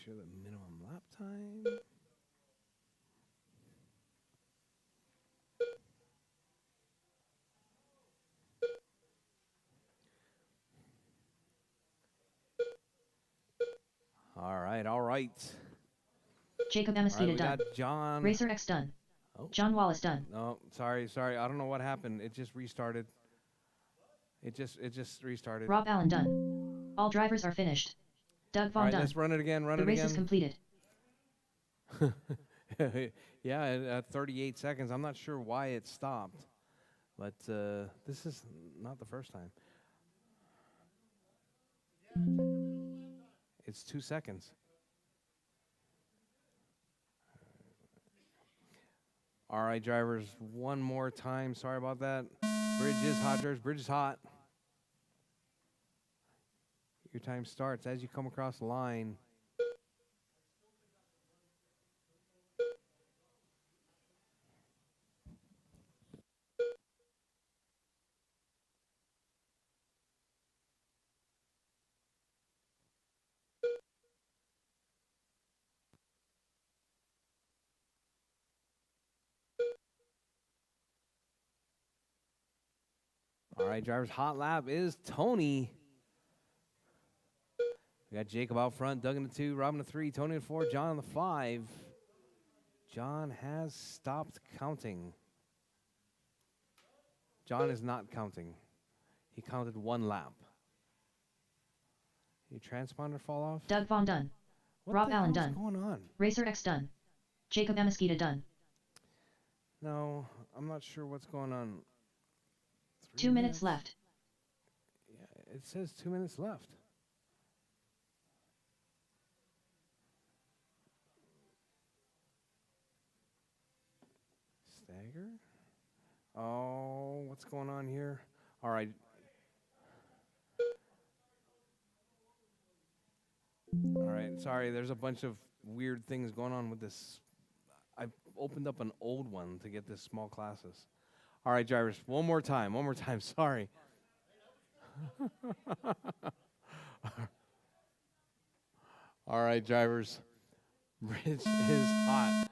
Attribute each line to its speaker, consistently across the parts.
Speaker 1: sure the minimum lap time. All right, all right.
Speaker 2: Jacob
Speaker 1: All right,
Speaker 2: Amesquita
Speaker 1: we
Speaker 2: done.
Speaker 1: got John.
Speaker 2: Rchq done.
Speaker 1: Oh.
Speaker 2: John Wallace done.
Speaker 1: No, sorry. I don't know what happened. It just restarted. It just restarted.
Speaker 2: Rob Allen done. All drivers are finished. Doug
Speaker 1: All
Speaker 2: Vaughn
Speaker 1: right,
Speaker 2: done.
Speaker 1: let's run it again.
Speaker 2: The race is completed.
Speaker 1: Yeah, at 38 seconds. I'm not sure why it stopped, but this is not the first time. It's 2 seconds. All right, drivers, one more time. Sorry about that. Bridge is hot, drivers. Bridge is hot. Your time starts as you come across the line. All right, drivers, hot lap is Tony. We got Jacob out front, Doug in the 2, Rob in the 3, Tony in the 4, John in the 5. John has stopped counting. John is not counting. He counted 1 lap. Your transponder fall off?
Speaker 2: Doug Vaughn done.
Speaker 1: What
Speaker 2: Rob
Speaker 1: the
Speaker 2: Allen
Speaker 1: hell's
Speaker 2: done.
Speaker 1: going on?
Speaker 2: Rchq done. Jacob Amesquita done.
Speaker 1: No, I'm not sure what's going on.
Speaker 2: 2 minutes left.
Speaker 1: Yeah, it says 2 minutes left. Stagger? Oh, what's going on here? All right. All right, sorry, there's a bunch of weird things going on with this. I opened up an old one to get this small classes. All right, drivers, one more time, sorry. All right, drivers, bridge is hot.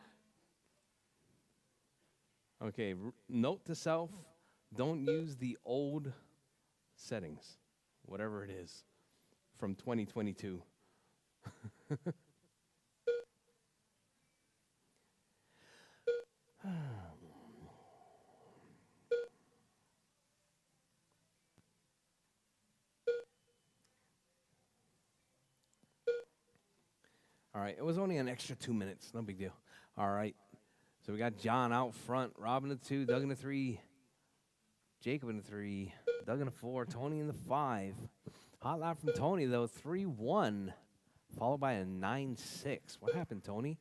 Speaker 1: Okay, note to self, don't use the old settings, whatever it is, from 2022. All right, it was only an extra 2 minutes, no big deal. All right, so we got John out front, Rob in the 2, Doug in the 3, Jacob in the 3, Doug in the 4, Tony in the 5. Hot lap from Tony, though, 3-1, followed by a 9-6. What happened, Tony?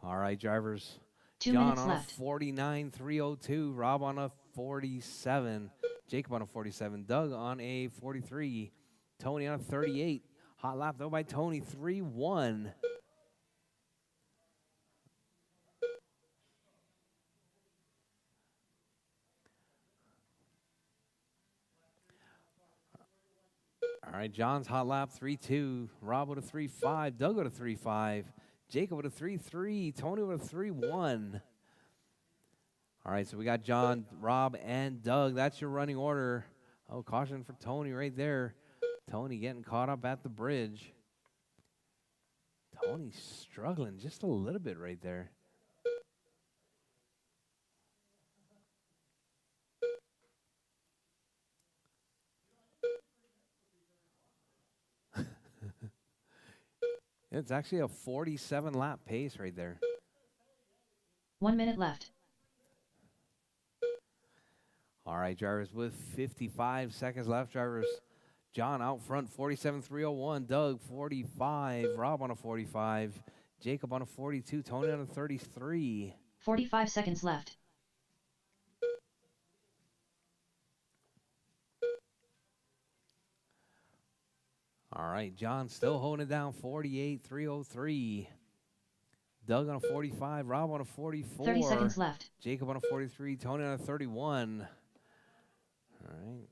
Speaker 1: All right, drivers.
Speaker 2: 2
Speaker 1: John
Speaker 2: minutes
Speaker 1: on
Speaker 2: left.
Speaker 1: a 49.302, Rob on a 47, Jacob on a 47, Doug on a 43, Tony on a 38. Hot lap, though, by Tony, 3-1. All right, John's hot lap, 3-2. Rob with a 3-5. Doug with a 3-5. Jacob with a 3-3. Tony with a 3-1. All right, so we got John, Rob, and Doug. That's your running order. Oh, caution for Tony right there. Tony getting caught up at the bridge. Tony's struggling just a little bit right there. It's actually a 47-lap pace right there.
Speaker 2: 1 minute left.
Speaker 1: All right, drivers, with 55 seconds left, drivers. John out front, 47.301. Doug, 45. Rob on a 45. Jacob on a 42. Tony on a 33.
Speaker 2: 45 seconds left.
Speaker 1: All right, John still holding it down, 48.303. Doug on a 45, Rob on a 44.
Speaker 2: 30 seconds left.
Speaker 1: Jacob on a 43, Tony on a 31. All right.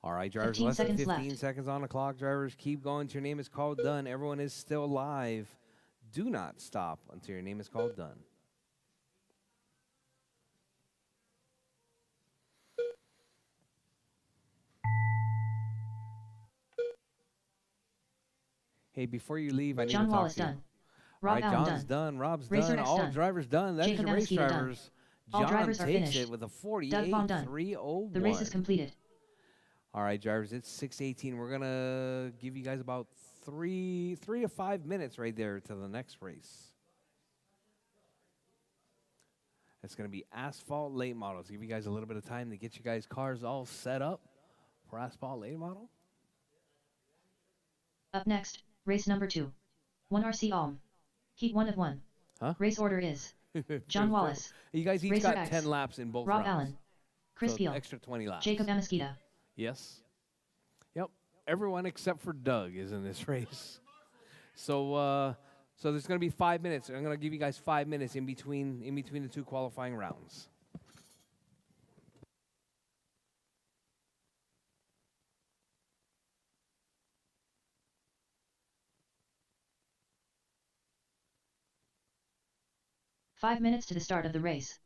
Speaker 1: All right, drivers,
Speaker 2: 15
Speaker 1: less than
Speaker 2: seconds
Speaker 1: 15
Speaker 2: left.
Speaker 1: seconds on the clock. Drivers, keep going until your name is called done. Everyone is still alive. Do not stop until your name is called done. Hey, before you leave, I need
Speaker 2: John
Speaker 1: to talk
Speaker 2: Wallace
Speaker 1: to you.
Speaker 2: done.
Speaker 1: All
Speaker 2: Rob
Speaker 1: right,
Speaker 2: Allen
Speaker 1: John's
Speaker 2: done.
Speaker 1: done. Rob's
Speaker 2: Racer
Speaker 1: done.
Speaker 2: X
Speaker 1: All
Speaker 2: done.
Speaker 1: drivers done. That's
Speaker 2: Jacob
Speaker 1: your race
Speaker 2: Amesquita done.
Speaker 1: drivers.
Speaker 2: All
Speaker 1: John
Speaker 2: drivers are
Speaker 1: takes
Speaker 2: finished.
Speaker 1: it with a
Speaker 2: Doug Vaughn done.
Speaker 1: 48-301.
Speaker 2: The race is completed.
Speaker 1: All right, drivers, it's 6:18. We're gonna give you guys about three to 5 minutes right there to the next race. It's gonna be asphalt late models. Give you guys a little bit of time to get you guys cars all set up for asphalt late model.
Speaker 2: Up next, race number 2. 1 RC Alm. Heat 1 of 1.
Speaker 1: Huh?
Speaker 2: Race order is John Wallace.
Speaker 1: You guys each
Speaker 2: Racer
Speaker 1: got
Speaker 2: X,
Speaker 1: 10 laps in both
Speaker 2: Rob
Speaker 1: rounds.
Speaker 2: Allen. Chris
Speaker 1: So
Speaker 2: Peel.
Speaker 1: extra 20 laps.
Speaker 2: Jacob Amesquita.
Speaker 1: Yes. Yep. Everyone except for Doug is in this race. So there's going to be 5 minutes. I'm going to give you guys 5 minutes in between the two qualifying rounds.
Speaker 2: Five minutes to the start of the race.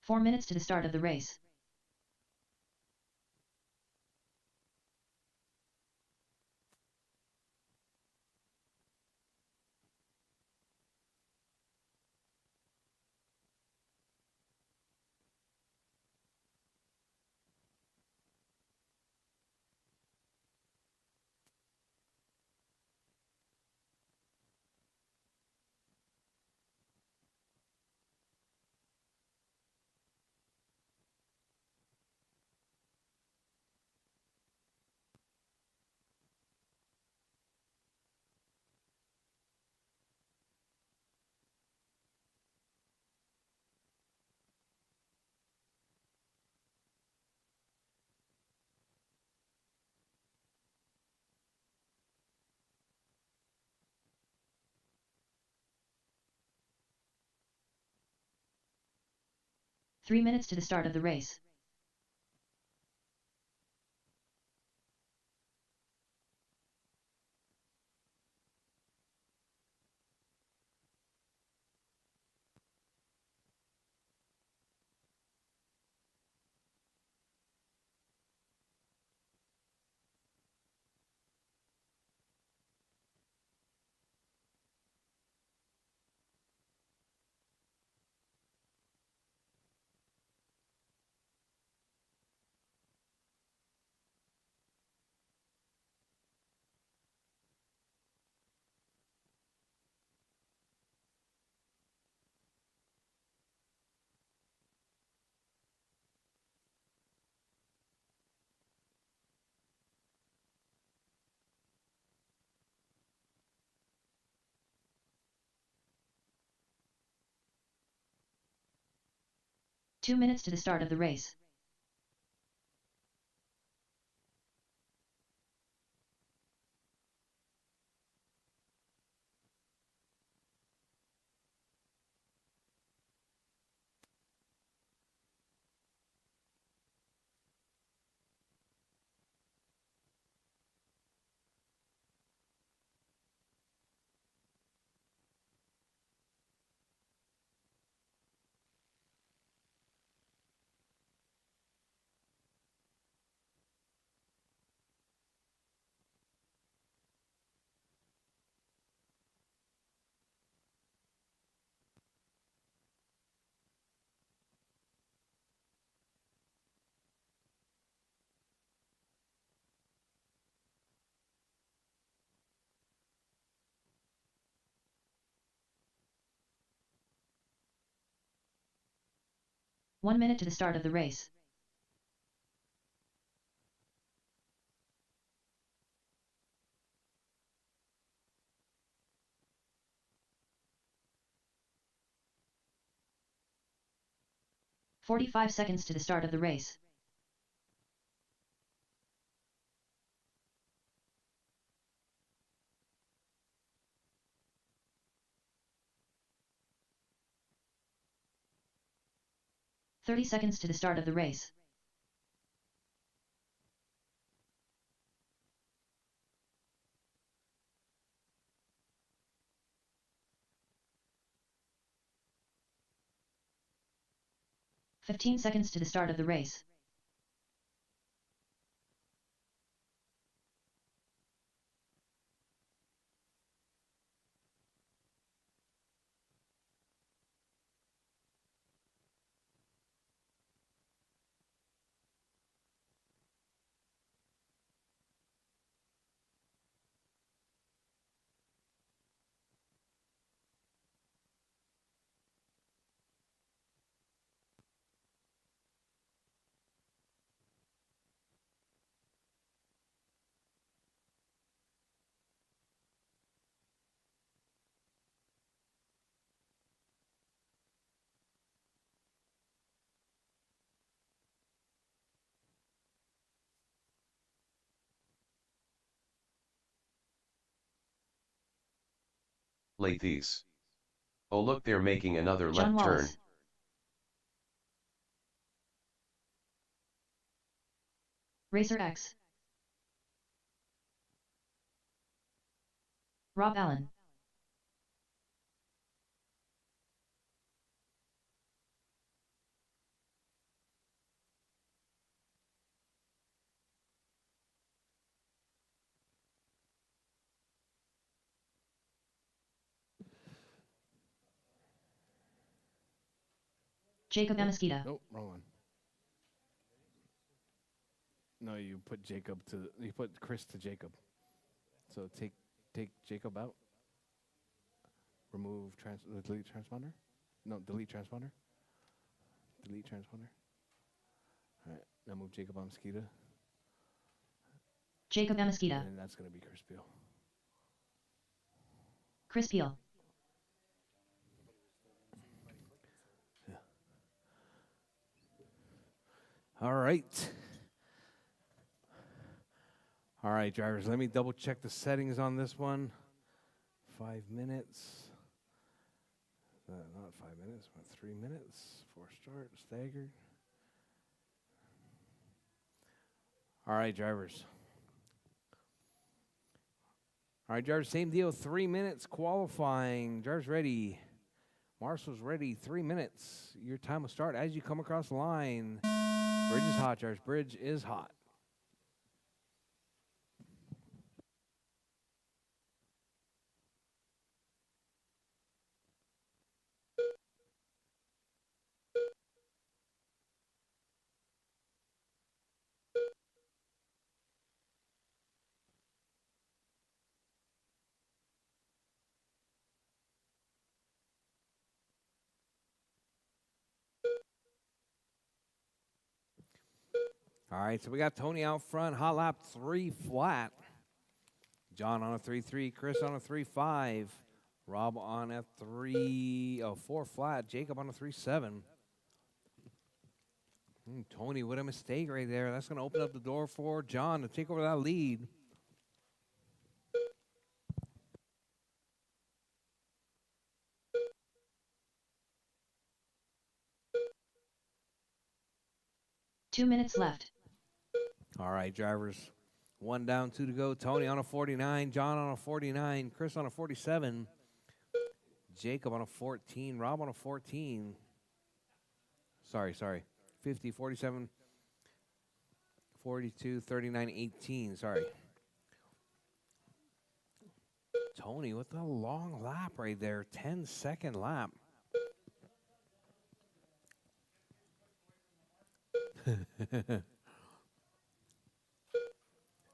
Speaker 2: Four minutes to the start of the race. Three minutes to the start of the race. Two minutes to the start of the race. 1 minute to the start of the race. "45 seconds to the start of the race. "30 seconds to the start of the race. "15 seconds to the start of the race.
Speaker 3: Late these. Oh look, they're making another
Speaker 2: John
Speaker 3: left turn.
Speaker 2: Wallace. Rchq. Rob Allen. Jacob Amesquita.
Speaker 4: Nope, wrong one. No, you put Chris to Jacob. So take Jacob out. Remove delete transponder. No, delete transponder. Delete transponder. All right, now move Jacob on mosquito,
Speaker 2: Jacob Amesquita.
Speaker 4: and that's gonna be Chris Beal.
Speaker 2: Chris Peel.
Speaker 1: All right. All right, drivers, let me double check the settings on this one. 5 minutes. Not 5 minutes, but 3 minutes. 4 start, staggered. All right, drivers. All right, drivers, same deal. 3 minutes qualifying. Drivers ready. Marshall's ready. 3 minutes. Your time will start as you come across the line. Bridge is hot, drivers. Bridge is hot. All right, so we got Tony out front, hot lap 3 flat. John on a 3-3, Chris on a 3-5, Rob on a 4 flat, Jacob on a 3-7. Tony with a mistake right there. That's going to open up the door for John to take over that lead.
Speaker 2: "2 minutes left.
Speaker 1: All right, drivers. 1 down, 2 to go. Tony on a 49, John on a 49, Chris on a 47, Jacob on a 14, Rob on a 14. Sorry. 50, 47, 42, 39, 18. Sorry. Tony with a long lap right there. 10-second lap.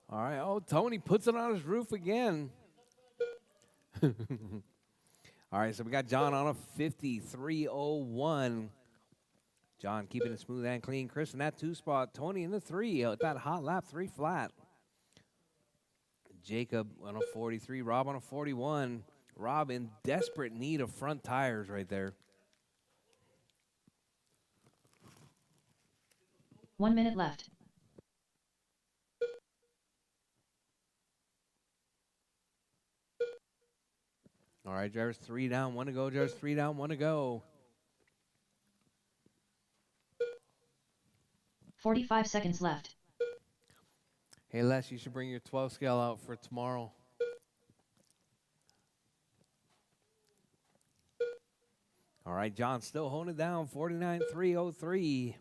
Speaker 1: All right. Oh, Tony puts it on his roof again. All right, so we got John on a 53.01. John keeping it smooth and clean. Chris in that 2 spot. Tony in the 3 at that hot lap, 3 flat. Jacob on a 43. Rob on a 41. Rob in desperate need of front tires right there.
Speaker 2: 1 minute left.
Speaker 1: All right, drivers 3 down, 1 to go. Drivers 3 down, 1 to go.
Speaker 2: 45 seconds left.
Speaker 1: Hey, Les, you should bring your 12 scale out for tomorrow. All right, John still holding it down, 49.303.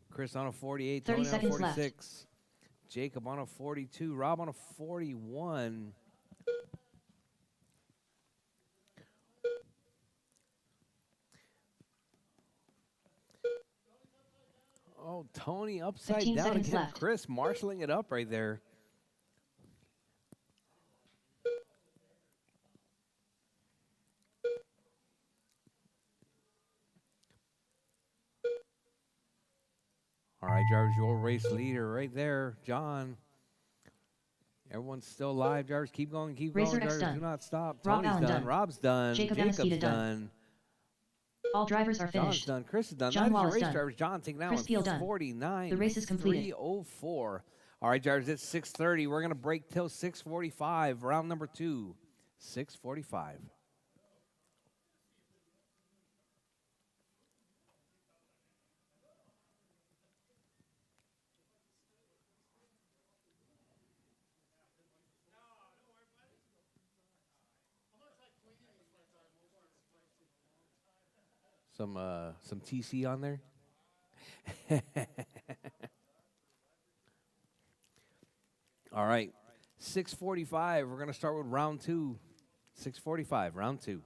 Speaker 1: Chris on a 48,
Speaker 2: 30
Speaker 1: Tony on a
Speaker 2: seconds left.
Speaker 1: 46. Jacob on a 42, Rob on a 41. Oh, Tony upside
Speaker 2: 15
Speaker 1: down
Speaker 2: seconds
Speaker 1: again.
Speaker 2: left.
Speaker 1: Chris marshaling it up right there. All right, drivers, your race leader right there, John. Everyone's still live. Drivers, keep going, keep
Speaker 2: Racer
Speaker 1: going.
Speaker 2: X
Speaker 1: Drivers,
Speaker 2: done.
Speaker 1: do not stop.
Speaker 2: Rob
Speaker 1: Tony's
Speaker 2: Allen
Speaker 1: done.
Speaker 2: done.
Speaker 1: Rob's done.
Speaker 2: Jacob
Speaker 1: Jacob's
Speaker 2: Amistida done.
Speaker 1: done.
Speaker 2: All drivers are
Speaker 1: John's
Speaker 2: finished.
Speaker 1: done. Chris is done.
Speaker 2: John
Speaker 1: That is
Speaker 2: Wallace
Speaker 1: your race
Speaker 2: done.
Speaker 1: drivers. John taking that
Speaker 2: Chris
Speaker 1: one.
Speaker 2: Peel done.
Speaker 1: 49.
Speaker 2: The race is completed.
Speaker 1: 304. All right, drivers, it's 6:30. We're going to break till 6:45. Round number 2. 6:45. Some TC on there. All right, 6:45. We're going to start with round 2. 6:45, round 2.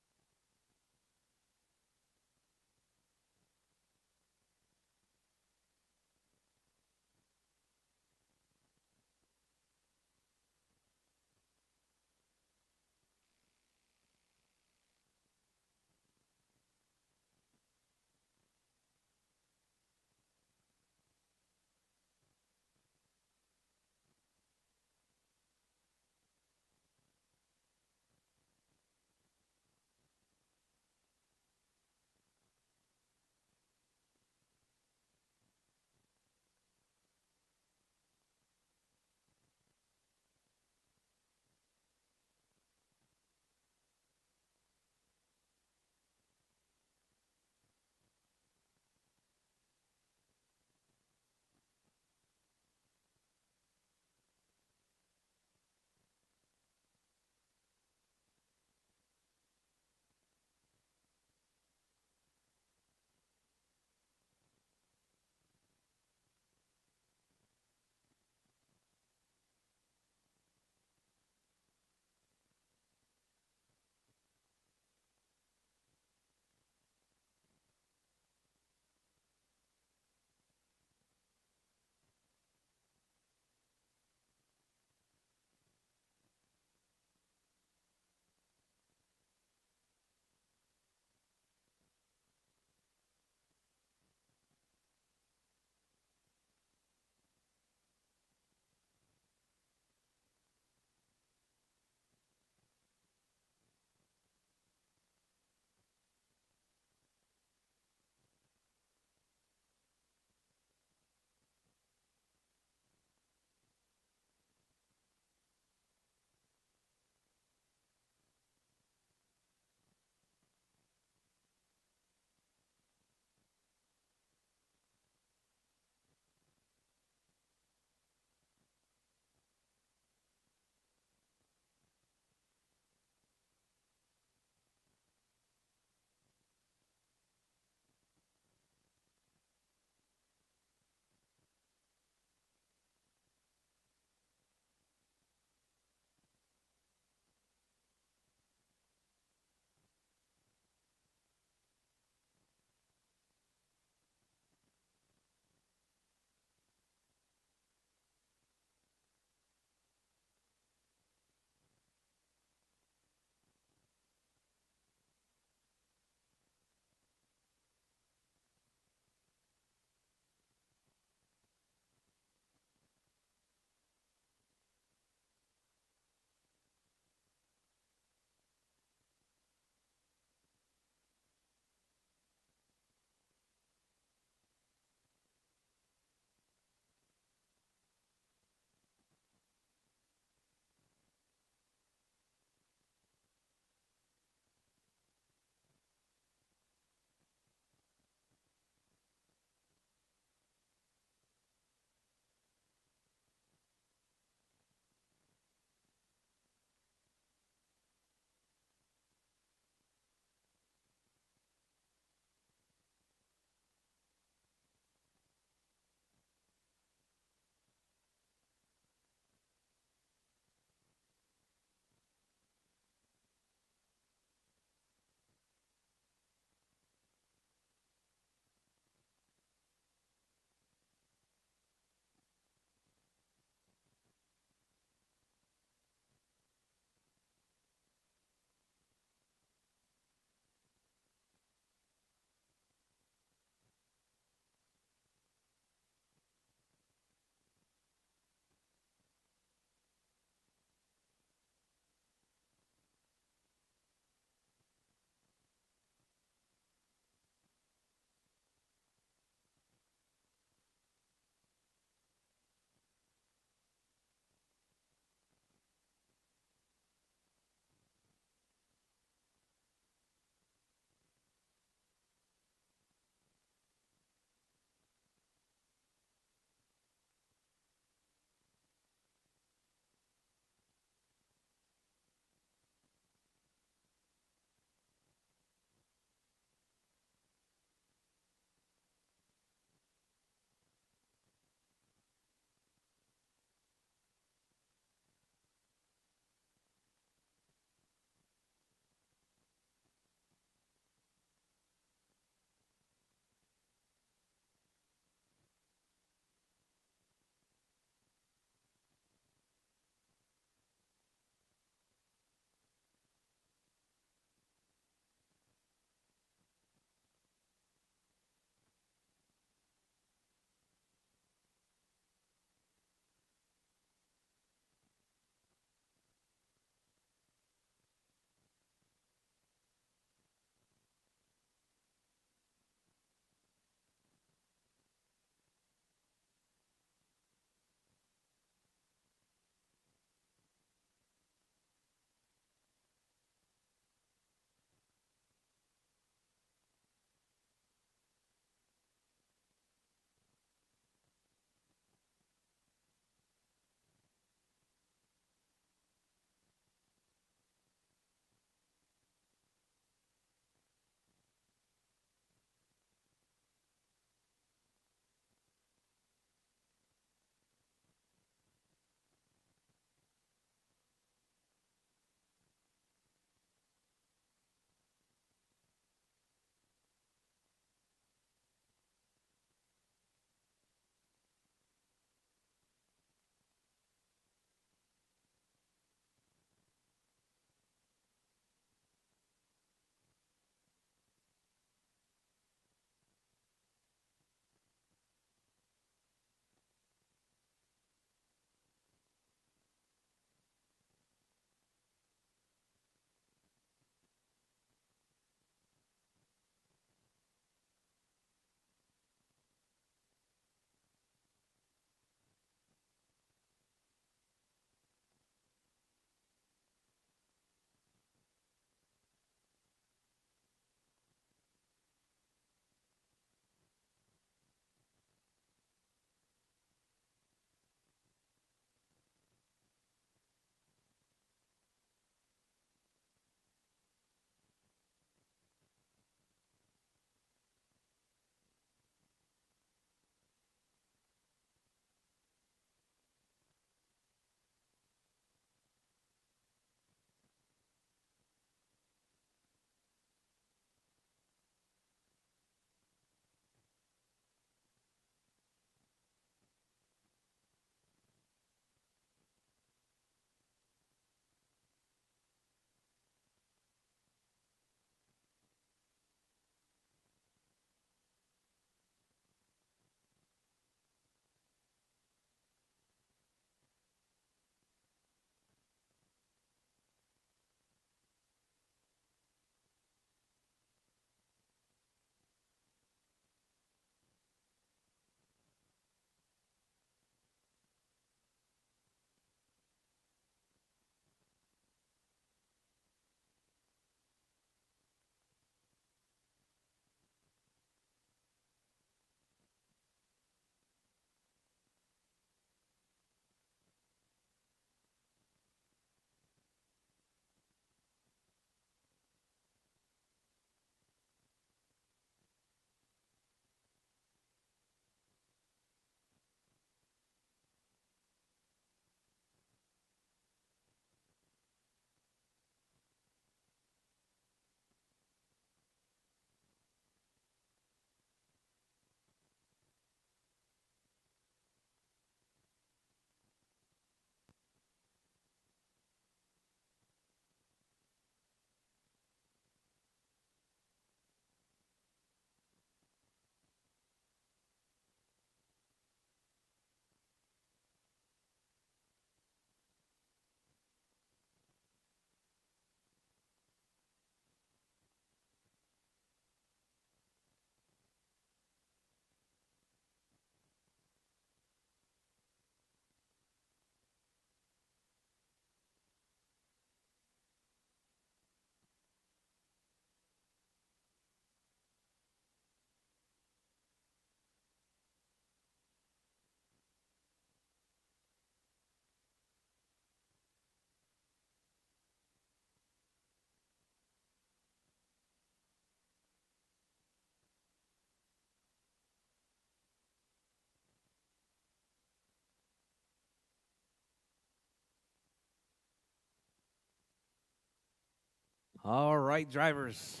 Speaker 1: All right, drivers.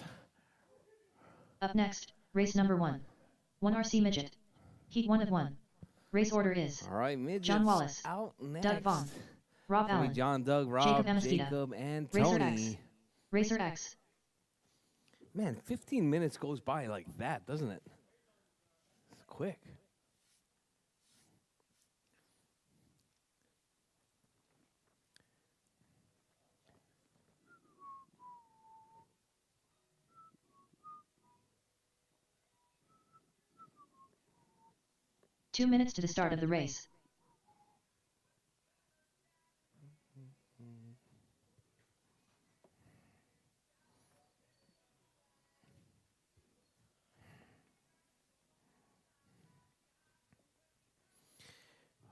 Speaker 2: Up next, race number 1. 1RC Midget. Heat 1 of 1. Race order is
Speaker 1: All right, midgets
Speaker 2: John Wallace,
Speaker 1: out next.
Speaker 2: Doug Vaughn, Rob
Speaker 1: It's gonna be
Speaker 2: Allen,
Speaker 1: John, Doug, Rob,
Speaker 2: Jacob Amistida,
Speaker 1: Jacob, and
Speaker 2: Racer
Speaker 1: Tony.
Speaker 2: X, Racer X.
Speaker 1: Man, 15 minutes goes by like that, doesn't it? It's quick.
Speaker 2: Two minutes to the start of the race.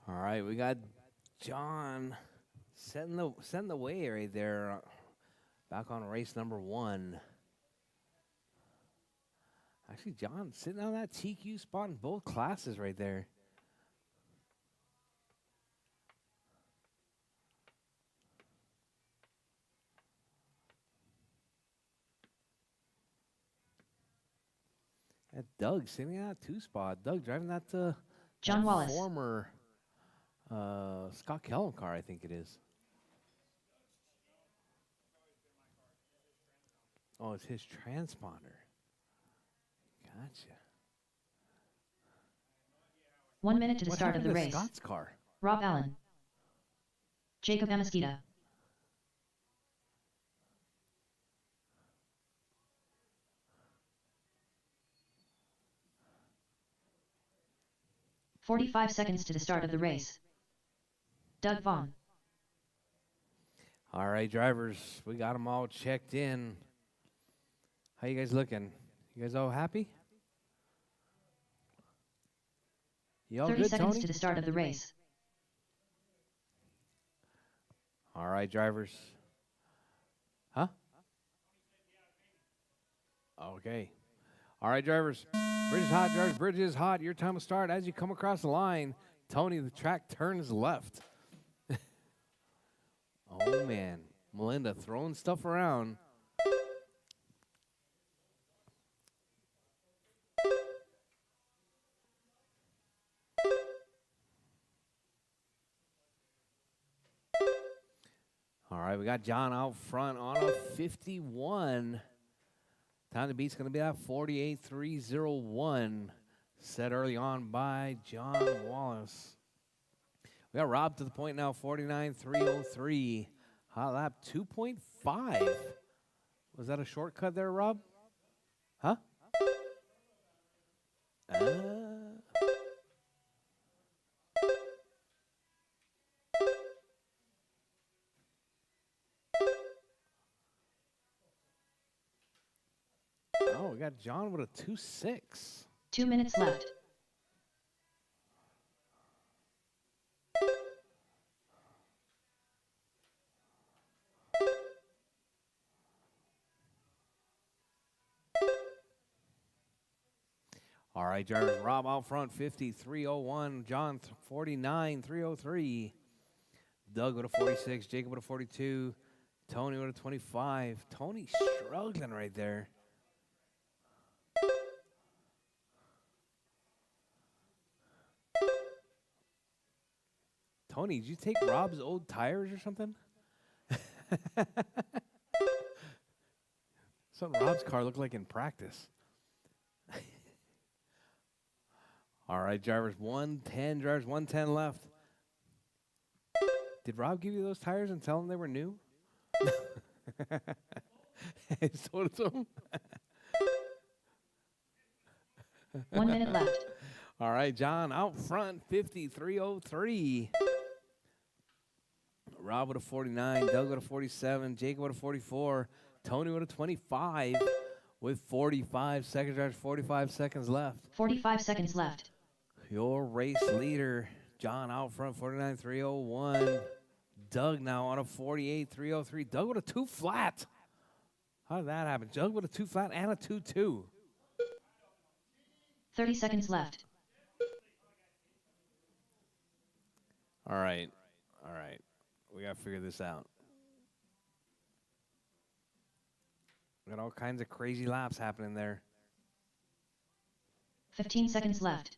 Speaker 1: All right, we got John setting the way right there. Back on race number 1. Actually, John sitting on that TQ spot in both classes right there. And Doug sitting on that 2 spot. Doug driving that
Speaker 2: John
Speaker 1: that
Speaker 2: Wallace.
Speaker 1: former Scott Kellum car, I think it is. Oh, it's his transponder. Gotcha.
Speaker 2: 1 minute to the
Speaker 1: What
Speaker 2: start of the
Speaker 1: happened to
Speaker 2: race.
Speaker 1: Scott's car?
Speaker 2: Rob Allen, Jacob Amistida. "45 seconds to the start of the race. Doug Vaughn.
Speaker 1: All right, drivers, we got them all checked in. How you guys looking? You guys all happy? You all
Speaker 2: 30
Speaker 1: good,
Speaker 2: seconds
Speaker 1: Tony?
Speaker 2: to the start of the race.
Speaker 1: All right, drivers. Huh? Okay. All right, drivers. Bridge is hot, drivers. Bridge is hot. Your time will start as you come across the line. Tony, the track turns left. Oh, man. Melinda throwing stuff around. All right, we got John out front on a 51. Time to beat's going to be at 48.301. Set early on by John Wallace. We got Rob to the point now, 49.303. Hot lap 2.5. Was that a shortcut there, Rob? Huh? Oh, we got John with a 2.6.
Speaker 2: 2 minutes left.
Speaker 1: All right, drivers. Rob out front, 50.301. John, 49.303. Doug with a 46. Jacob with a 42. Tony with a 25. Tony struggling right there. Tony, did you take Rob's old tires or something? Something Rob's car looked like in practice. All right, drivers, 110. Drivers, 110 left. Did Rob give you those tires and tell them they were new? He sold it to him?
Speaker 2: 1 minute left.
Speaker 1: All right, John out front, 50.303. Rob with a 49, Doug with a 47, Jacob with a 44, Tony with a 25 with 45 seconds, drivers, 45 seconds left.
Speaker 2: 45 seconds left.
Speaker 1: Your race leader, John out front, 49.301. Doug now on a 48.303. Doug with a 2 flat. How did that happen? Doug with a 2 flat and a 2.2.
Speaker 2: 30 seconds left.
Speaker 1: All right. All right. We got to figure this out. Got all kinds of crazy laps happening there.
Speaker 2: 15 seconds left.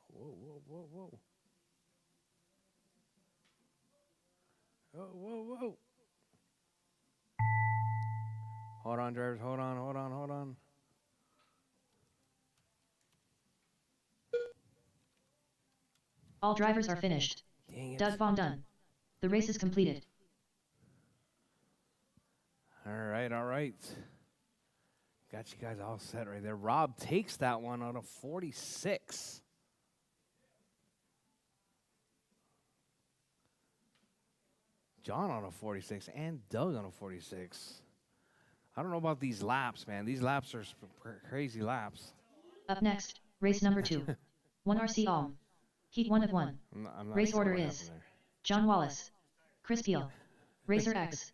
Speaker 1: Whoa, whoa, whoa, whoa. Oh, whoa, whoa. Hold on, drivers. Hold on, hold on, hold on.
Speaker 2: All drivers are finished.
Speaker 1: Dang it.
Speaker 2: Doug Von done. The race is completed.
Speaker 1: All right, all right. Got you guys all set right there. Rob takes that one out of 46. John on a 46 and Doug on a 46. I don't know about these laps, man. These laps are crazy laps.
Speaker 2: Up next, race number 2. 1 RC Alm. Heat 1 of 1.
Speaker 1: I'm not
Speaker 2: Race
Speaker 1: sure
Speaker 2: order
Speaker 1: what
Speaker 2: is
Speaker 1: happened there.
Speaker 2: John Wallace, Chris Peel, Racer X,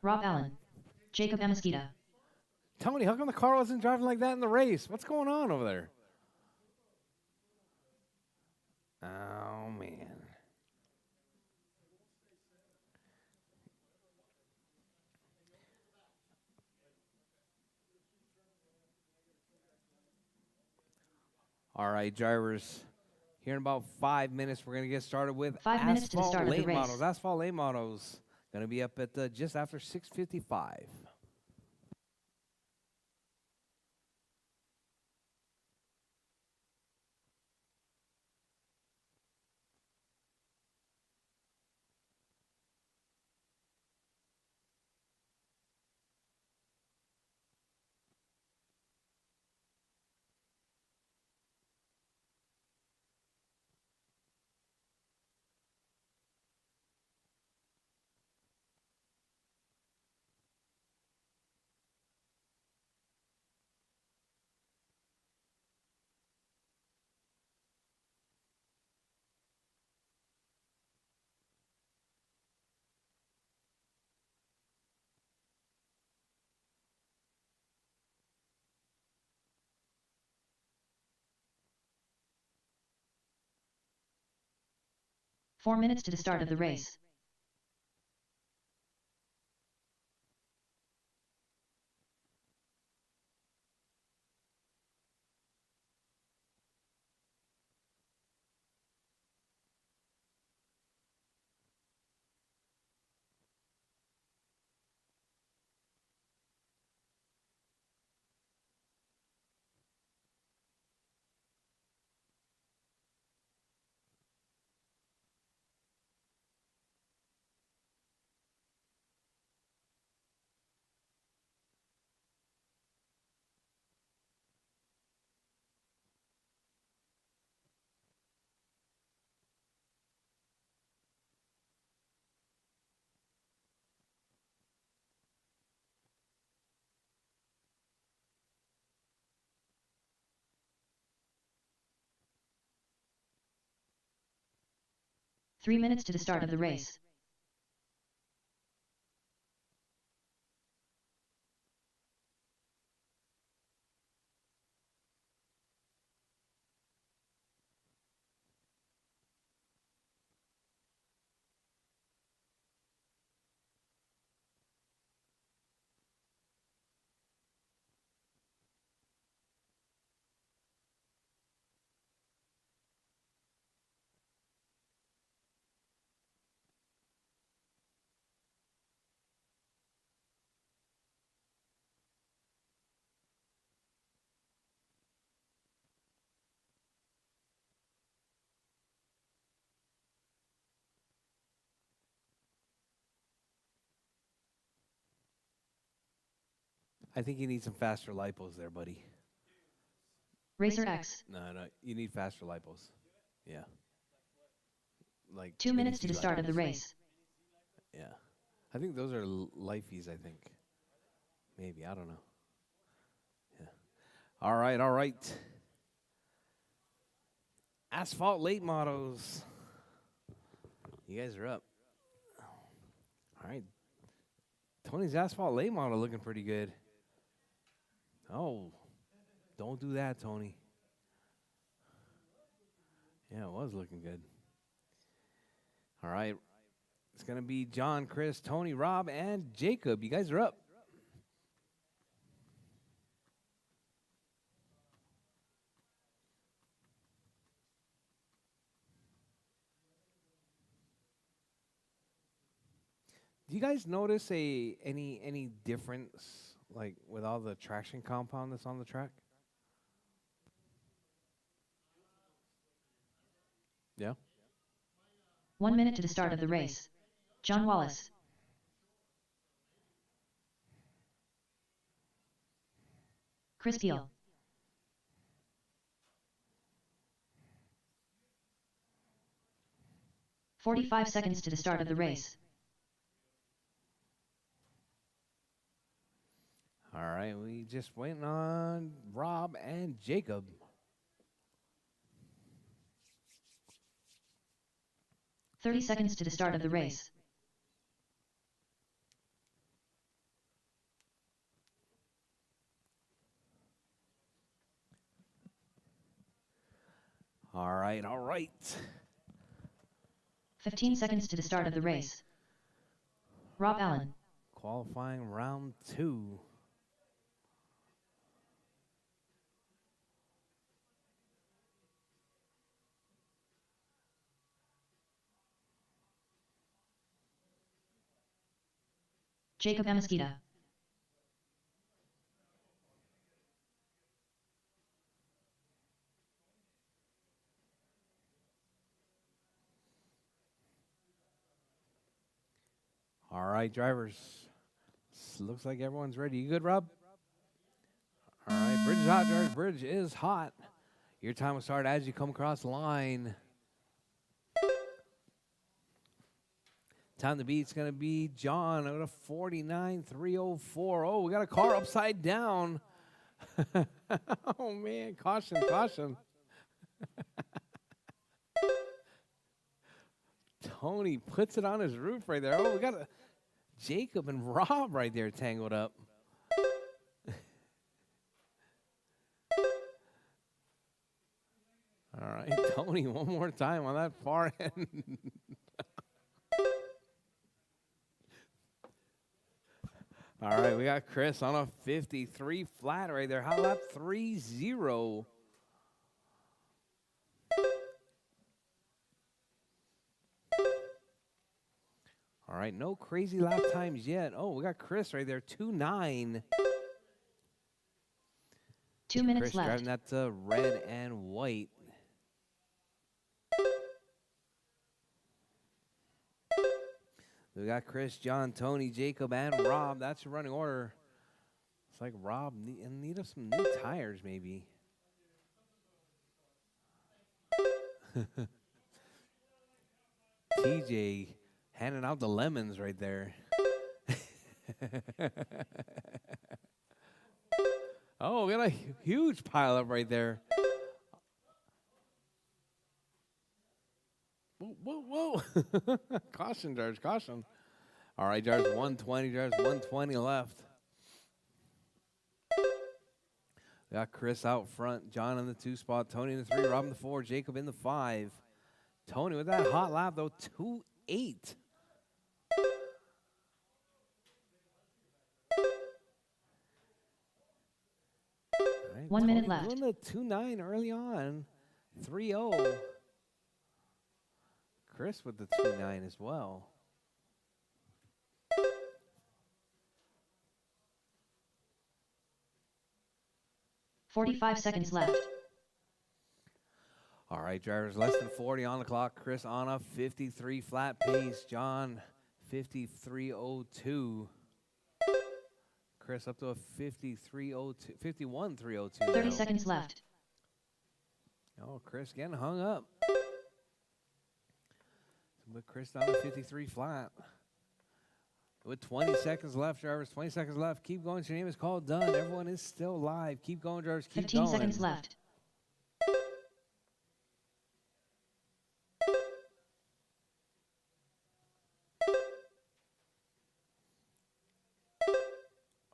Speaker 2: Rob Allen, Jacob Amesquita.
Speaker 1: Tony, how come the car wasn't driving like that in the race? What's going on over there? Oh, man. All right, drivers. Here in about 5 minutes, we're going to get started with
Speaker 2: 5 minutes to the start of the
Speaker 1: late
Speaker 2: race.
Speaker 1: models. Asphalt late models going to be up at just after 6:55.
Speaker 2: Four minutes to the start of the race. Three minutes to the start of the race.
Speaker 1: I think you need some faster lipos there, buddy.
Speaker 2: Racer X.
Speaker 1: No, you need faster lipos. Yeah. Like
Speaker 2: 2
Speaker 1: mini
Speaker 2: minutes to the
Speaker 1: Z
Speaker 2: start of the
Speaker 1: lipos.
Speaker 2: race.
Speaker 1: Yeah. I think those are lifeys, I think. Maybe, I don't know. Yeah. All right, all right. Asphalt late models. You guys are up. All right. Tony's asphalt late model looking pretty good. Oh, don't do that, Tony. Yeah, it was looking good. All right. It's going to be John, Chris, Tony, Rob, and Jacob. You guys are up. Do you guys notice any difference, like with all the traction compound that's on the track? Yeah.
Speaker 2: 1 minute to the start of the race. John Wallace. Chris Peel. "45 seconds to the start of the race.
Speaker 1: All right, we just waiting on Rob and Jacob.
Speaker 2: "30 seconds to the start of the race.
Speaker 1: All right, all right.
Speaker 2: 15 seconds to the start of the race. Rob Allen.
Speaker 1: Qualifying round 2.
Speaker 2: Jacob Amesquita.
Speaker 1: All right, drivers. Looks like everyone's ready. You good, Rob? All right, bridge is hot, drivers. Bridge is hot. Your time will start as you come across the line. Time to beat, it's going to be John out of 49.304. Oh, we got a car upside down. Oh, man. Caution, caution. Tony puts it on his roof right there. Oh, we got Jacob and Rob right there tangled up. All right, Tony, one more time on that far end. All right, we got Chris on a 53 flat right there. Hot lap 3-0. All right, no crazy lap times yet. Oh, we got Chris right there, 2-9.
Speaker 2: 2 minutes
Speaker 1: Chris
Speaker 2: left.
Speaker 1: driving that red and white. We got Chris, John, Tony, Jacob, and Rob. That's your running order. It's like Rob in need of some new tires, maybe. TJ handing out the lemons right there. Oh, we got a huge pile up right there. Whoa, whoa, whoa. Caution, George, caution. All right, George, 120, George, 120 left. We got Chris out front, John in the 2 spot, Tony in the 3, Rob in the 4, Jacob in the 5. Tony with that hot lap, though, 2-8. Right,
Speaker 2: 1 minute
Speaker 1: Tony
Speaker 2: left.
Speaker 1: doing the 2-9 early on, 3-0. Chris with the 2-9 as well.
Speaker 2: "45 seconds left.
Speaker 1: All right, drivers, less than 40 on the clock. Chris on a 53 flat pace. John, 53.02. Chris up to a 53.02, 51.302.
Speaker 2: 30 seconds left.
Speaker 1: Oh, Chris getting hung up. But Chris down to 53 flat. With 20 seconds left, drivers. 20 seconds left. Keep going. Your name is called. Done. Everyone is still live. Keep going, drivers. Keep
Speaker 2: 15
Speaker 1: going.
Speaker 2: seconds left.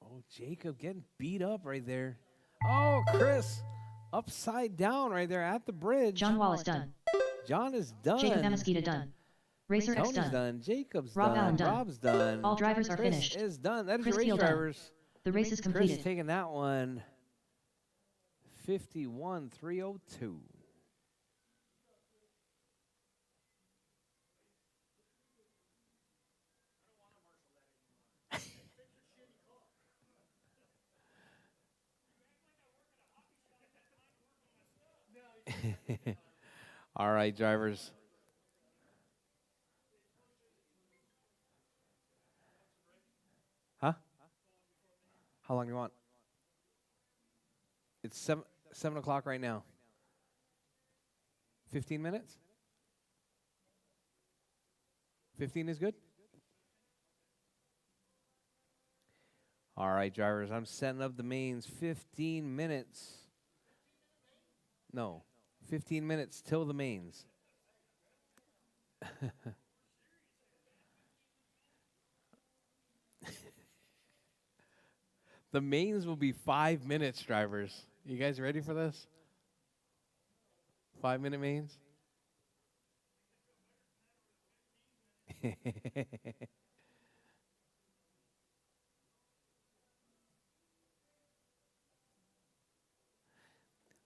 Speaker 1: Oh, Jacob getting beat up right there. Oh, Chris upside down right there at the bridge.
Speaker 2: John Wallace done.
Speaker 1: John is done.
Speaker 2: Jacob Amesquita done. Racer X
Speaker 1: Tony's
Speaker 2: done.
Speaker 1: done. Jacob's
Speaker 2: Rob
Speaker 1: done.
Speaker 2: Allen done.
Speaker 1: Rob's done.
Speaker 2: All drivers are
Speaker 1: Chris
Speaker 2: finished.
Speaker 1: is done. That is
Speaker 2: Chris
Speaker 1: your race
Speaker 2: Keel done.
Speaker 1: drivers.
Speaker 2: The race is
Speaker 1: Chris
Speaker 2: completed.
Speaker 1: taking that one. 51,302. All right, drivers. Huh? How long do you want? It's 7 o'clock right now. 15 minutes? 15 is good? All right, drivers. I'm setting up the mains. 15 minutes. No, 15 minutes till the mains. The mains will be 5 minutes, drivers. You guys ready for this? 5-minute mains?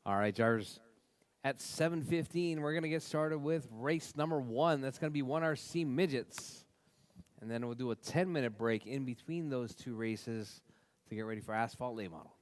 Speaker 1: All right, drivers. At 7:15, we're going to get started with race number 1. That's going to be 1RC Midgets. And then we'll do a 10-minute break in between those two races to get ready for Asphalt Late Model.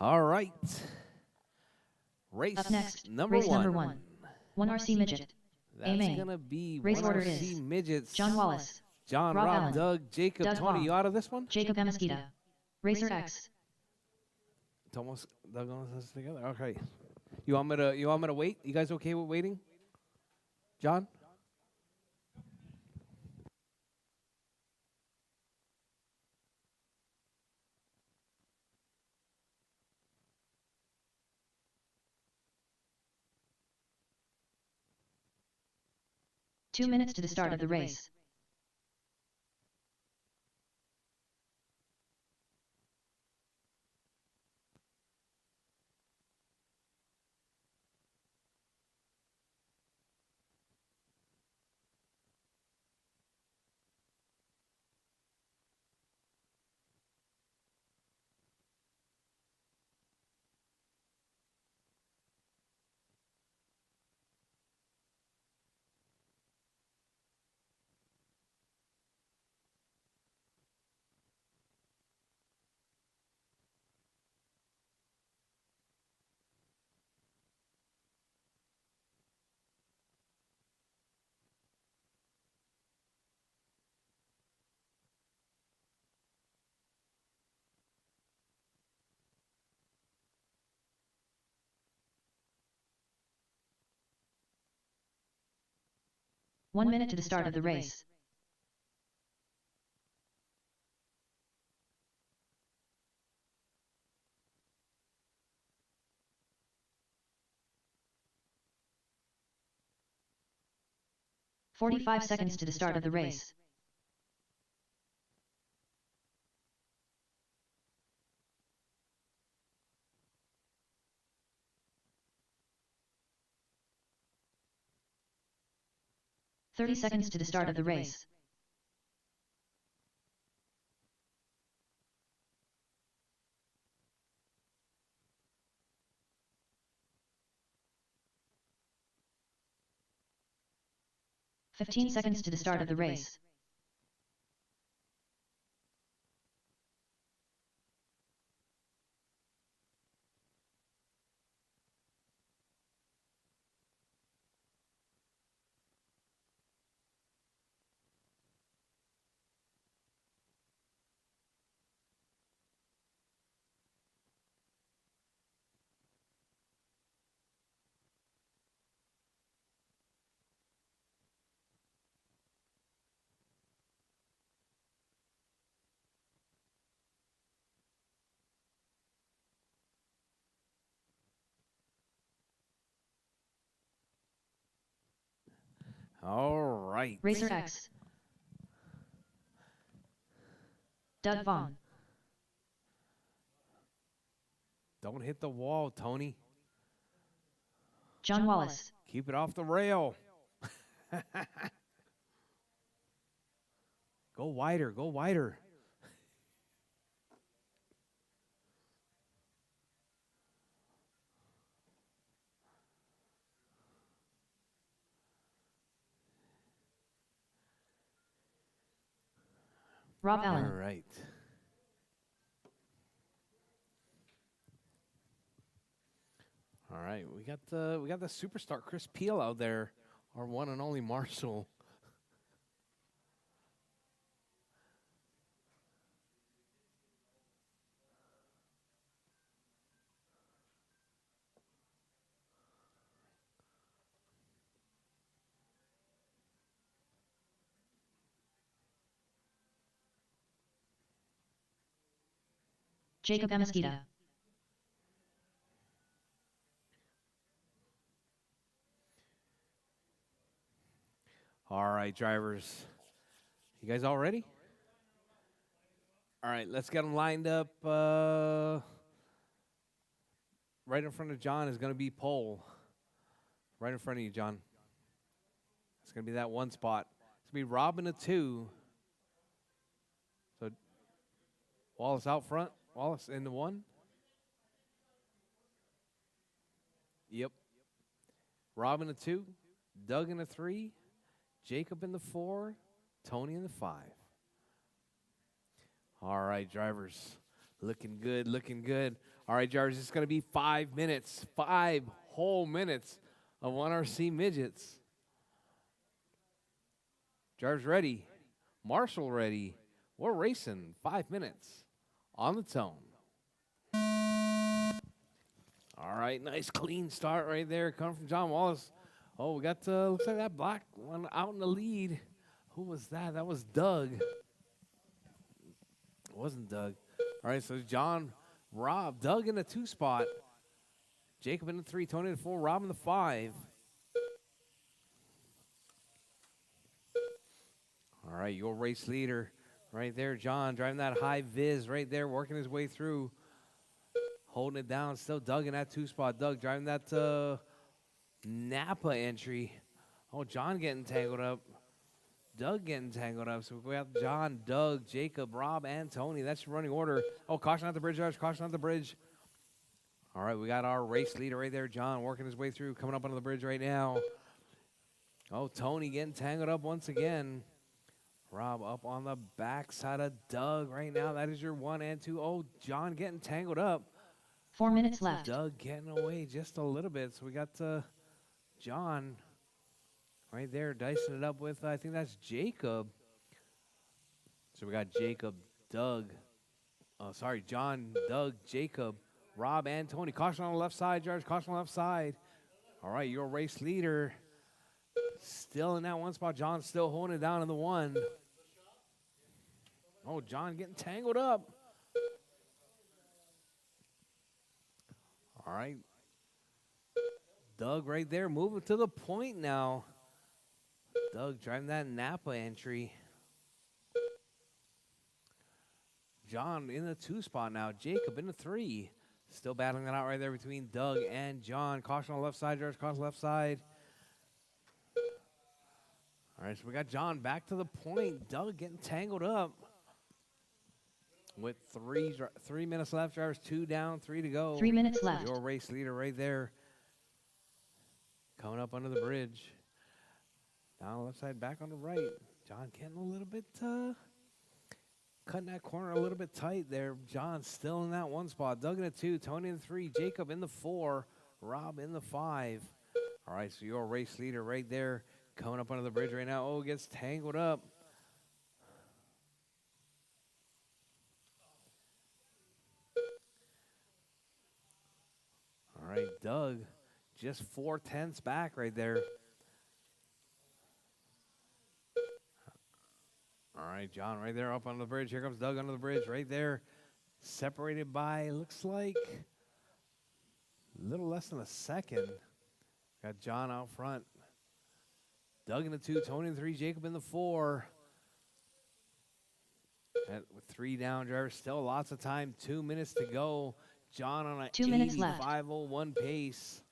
Speaker 1: All right. Race
Speaker 2: Up next,
Speaker 1: number
Speaker 2: race
Speaker 1: one.
Speaker 2: number 1. 1 RC midget.
Speaker 1: That's
Speaker 2: Aiming.
Speaker 1: going to be
Speaker 2: Race
Speaker 1: 1
Speaker 2: order
Speaker 1: RC
Speaker 2: is
Speaker 1: midgets.
Speaker 2: John Wallace,
Speaker 1: John,
Speaker 2: Rob
Speaker 1: Rob,
Speaker 2: Allen,
Speaker 1: Doug, Jacob,
Speaker 2: Doug
Speaker 1: Tony,
Speaker 2: Vaughn,
Speaker 1: you out of this one?
Speaker 2: Jacob Amesquita. Racer X.
Speaker 1: Almost Doug almost has it together. Okay. You want me to wait? You guys okay with waiting? John?
Speaker 2: Two minutes to the start of the race. One minute to the start of the race. "45 seconds to the start of the race. "30 seconds to the start of the race. "15 seconds to the start of the race.
Speaker 1: All right.
Speaker 2: Racer X. Doug Vaughn.
Speaker 1: Don't hit the wall, Tony.
Speaker 2: John Wallace.
Speaker 1: Keep it off the rail. Go wider, go wider.
Speaker 2: Rob
Speaker 1: All
Speaker 2: Allen.
Speaker 1: right. All right, we got the superstar Chris Peel out there, our one and only Marshall.
Speaker 2: Jacob Amesquita.
Speaker 1: All right, drivers. You guys all ready? All right, let's get them lined up. Right in front of John is going to be pole. Right in front of you, John. It's going to be that one spot. It's going to be Robin a 2. So Wallace out front. Wallace in the 1. Yep. Robin a 2. Doug in a 3. Jacob in the 4. Tony in the 5. All right, drivers. Looking good, looking good. All right, Jarvis, it's going to be 5 minutes, 5 whole minutes of 1RC midgets. Jarvis ready. Marshall ready. We're racing 5 minutes on the tone. All right, nice clean start right there coming from John Wallace. Oh, we got, looks like that black one out in the lead. Who was that? That was Doug. It wasn't Doug. All right, so John, Rob, Doug in the 2 spot. Jacob in the 3, Tony in the 4, Rob in the 5. All right, your race leader right there, John, driving that high vis right there, working his way through, holding it down. Still Doug in that 2 spot. Doug driving that Napa entry. Oh, John getting tangled up. Doug getting tangled up. So we got John, Doug, Jacob, Rob, and Tony. That's your running order. Oh, caution at the bridge, Josh. Caution at the bridge. All right, we got our race leader right there, John, working his way through, coming up onto the bridge right now. Oh, Tony getting tangled up once again. Rob up on the backside of Doug right now. That is your 1 and 2. Oh, John getting tangled up.
Speaker 2: 4 minutes left.
Speaker 1: Doug getting away just a little bit. So we got John right there dicing it up with, I think that's Jacob. So we got Jacob, Doug. Oh, sorry, John, Doug, Jacob, Rob, and Tony. Caution on the left side, George. Caution on the left side. All right, your race leader still in that 1 spot. John still holding it down in the 1. Oh, John getting tangled up. All right. Doug right there moving to the point now. Doug driving that Napa entry. John in the 2 spot now. Jacob in the 3. Still battling it out right there between Doug and John. Caution on the left side, George. Caution left side. All right, so we got John back to the point. Doug getting tangled up. With 3 minutes left, drivers 2 down, 3 to go.
Speaker 2: 3 minutes left.
Speaker 1: Your race leader right there. Coming up under the bridge. Down the left side, back on the right. John getting a little bit, cutting that corner a little bit tight there. John still in that 1 spot. Doug in the 2, Tony in the 3, Jacob in the 4, Rob in the 5. All right, so your race leader right there. Coming up under the bridge right now. Oh, gets tangled up. All right, Doug, just 4/10 back right there. All right, John right there up on the bridge. Here comes Doug under the bridge right there. Separated by, looks like, a little less than a second. Got John out front. Doug in the 2, Tony in the 3, Jacob in the 4. With 3 down drivers, still lots of time. 2 minutes to go. John on an
Speaker 2: 2 minutes left.
Speaker 1: 85:01 pace.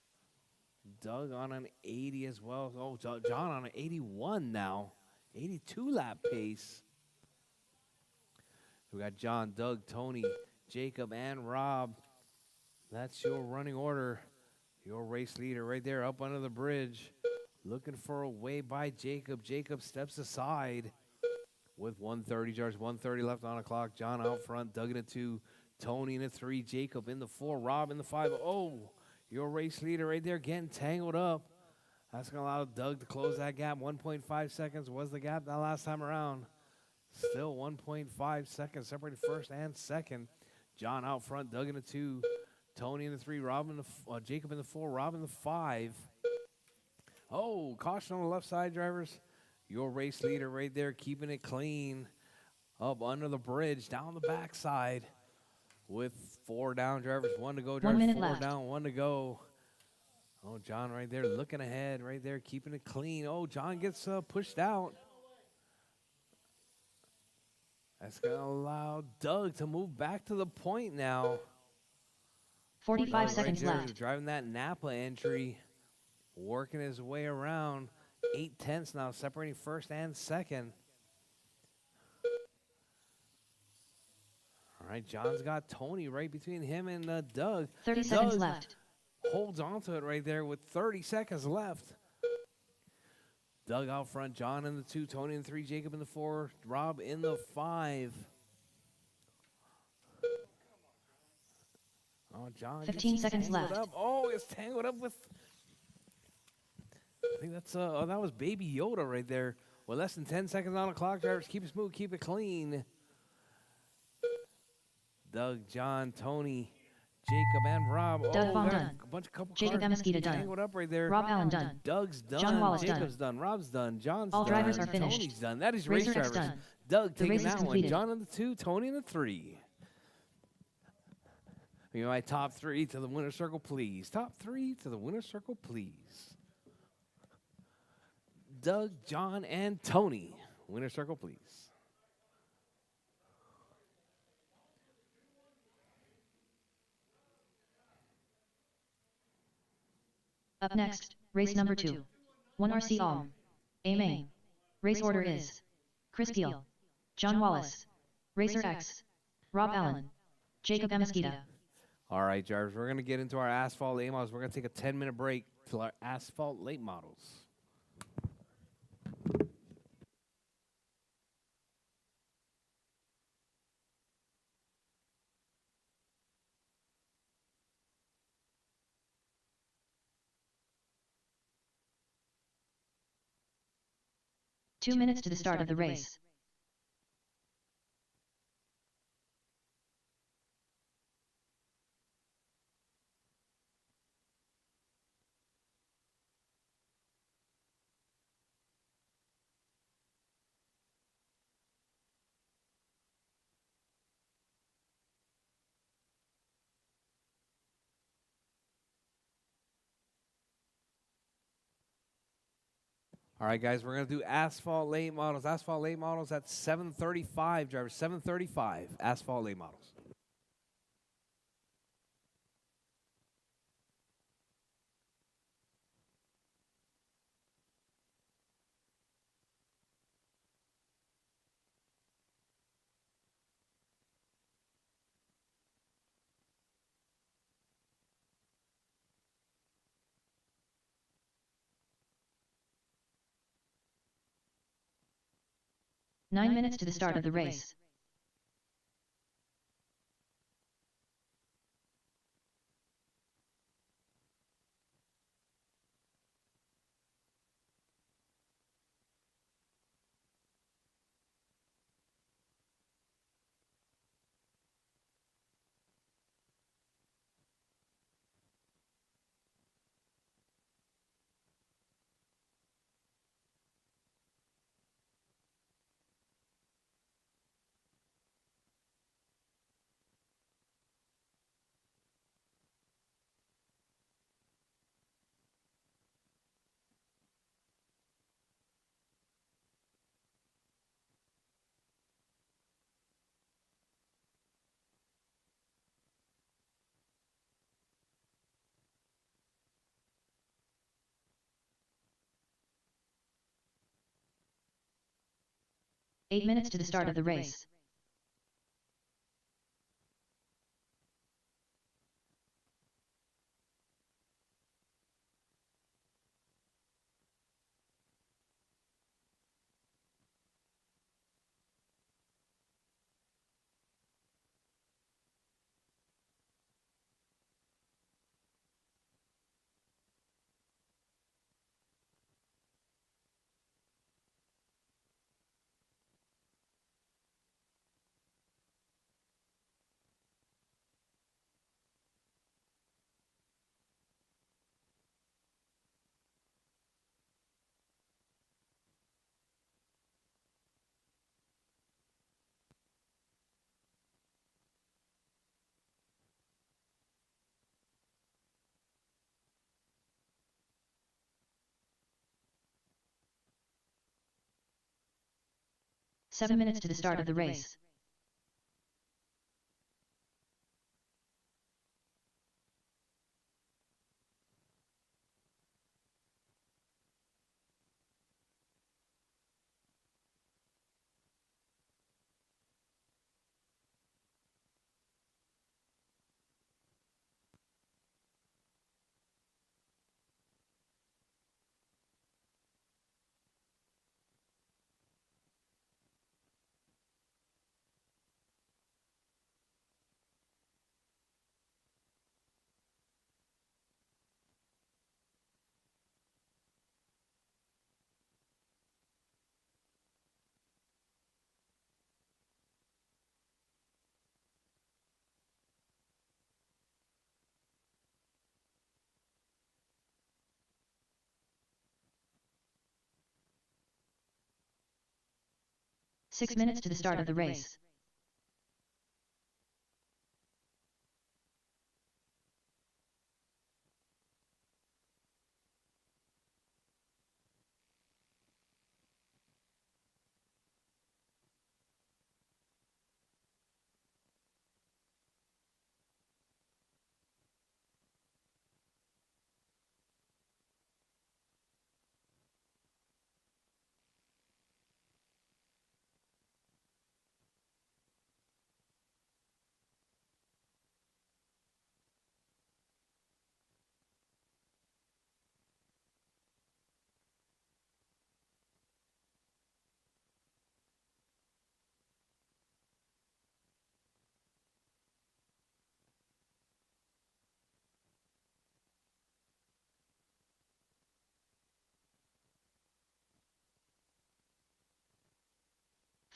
Speaker 1: Doug on an 80 as well. Oh, John on an 81 now. 82 lap pace. We got John, Doug, Tony, Jacob, and Rob. That's your running order. Your race leader right there up under the bridge. Looking for a way by Jacob. Jacob steps aside with 1:30 yards, 1:30 left on the clock. John out front, Doug in the 2, Tony in the 3, Jacob in the 4, Rob in the 5. Oh, your race leader right there getting tangled up. That's going to allow Doug to close that gap. 1.5 seconds was the gap that last time around. Still 1.5 seconds separated first and second. John out front, Doug in the 2, Tony in the 3, Jacob in the 4, Rob in the 5. Oh, caution on the left side, drivers. Your race leader right there keeping it clean. Up under the bridge, down the backside. With 4 down drivers, 1 to go.
Speaker 2: 1
Speaker 1: Drivers,
Speaker 2: minute
Speaker 1: 4
Speaker 2: left.
Speaker 1: down, 1 to go. Oh, John right there looking ahead, right there, keeping it clean. Oh, John gets pushed out. That's going to allow Doug to move back to the point now.
Speaker 2: 45
Speaker 1: Doug
Speaker 2: seconds
Speaker 1: right there,
Speaker 2: left.
Speaker 1: driving that Napa entry, working his way around. 8/10 now, separating first and second. All right, John's got Tony right between him and Doug.
Speaker 2: 30 seconds
Speaker 1: Doug
Speaker 2: left.
Speaker 1: holds onto it right there with 30 seconds left. Doug out front, John in the 2, Tony in the 3, Jacob in the 4, Rob in the 5. John.
Speaker 2: 15
Speaker 1: gets
Speaker 2: seconds
Speaker 1: tangled
Speaker 2: left.
Speaker 1: Up. Oh, it's tangled up with. I think that's oh, that was Baby Yoda right there. With less than 10 seconds on the clock, drivers, keep it smooth, keep it clean. Doug, John, Tony, Jacob, and Rob.
Speaker 2: Doug
Speaker 1: Oh,
Speaker 2: Vaughn
Speaker 1: got
Speaker 2: done.
Speaker 1: a bunch of couple
Speaker 2: Jacob
Speaker 1: cars
Speaker 2: Amesquita done.
Speaker 1: tangled up right there.
Speaker 2: Rob Allen done.
Speaker 1: Doug's done.
Speaker 2: John Wallace
Speaker 1: Jacob's
Speaker 2: done.
Speaker 1: done. Rob's done. John's
Speaker 2: All
Speaker 1: done.
Speaker 2: drivers are finished.
Speaker 1: Tony's done. That is race
Speaker 2: Racer X
Speaker 1: drivers.
Speaker 2: done.
Speaker 1: Doug
Speaker 2: The
Speaker 1: taking
Speaker 2: race is
Speaker 1: that one.
Speaker 2: completed.
Speaker 1: John in the 2, Tony in the 3. Give me my top 3 to the winner's circle, please. Top 3 to the winner's circle, please. Doug, John, and Tony. Winner's circle, please.
Speaker 2: Up next, race number 2. 1 RC Alm. A main. Race order is Chris Peel, John Wallace, Racer X, Rob Allen, Jacob Amesquita.
Speaker 1: All right, drivers, we're going to get into our asphalt late models. We're going to take a 10-minute break till our asphalt late models.
Speaker 2: Two minutes to the start of the race.
Speaker 1: All right, guys, we're going to do asphalt late models. Asphalt late models at 7:35, drivers. 7:35, asphalt late models.
Speaker 2: Nine minutes to the start of the race. Eight minutes to the start of the race. Seven minutes to the start of the race. 6 minutes to the start of the race.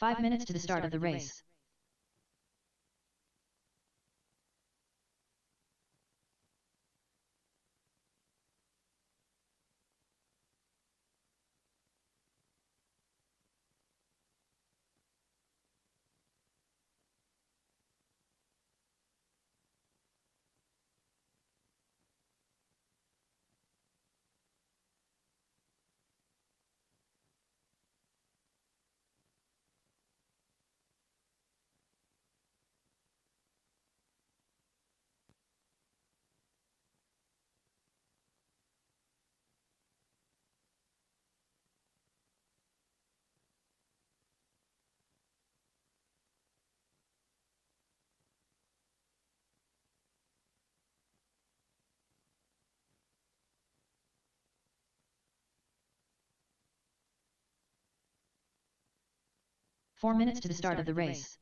Speaker 2: Five minutes to the start of the race. Four minutes to the start of the race.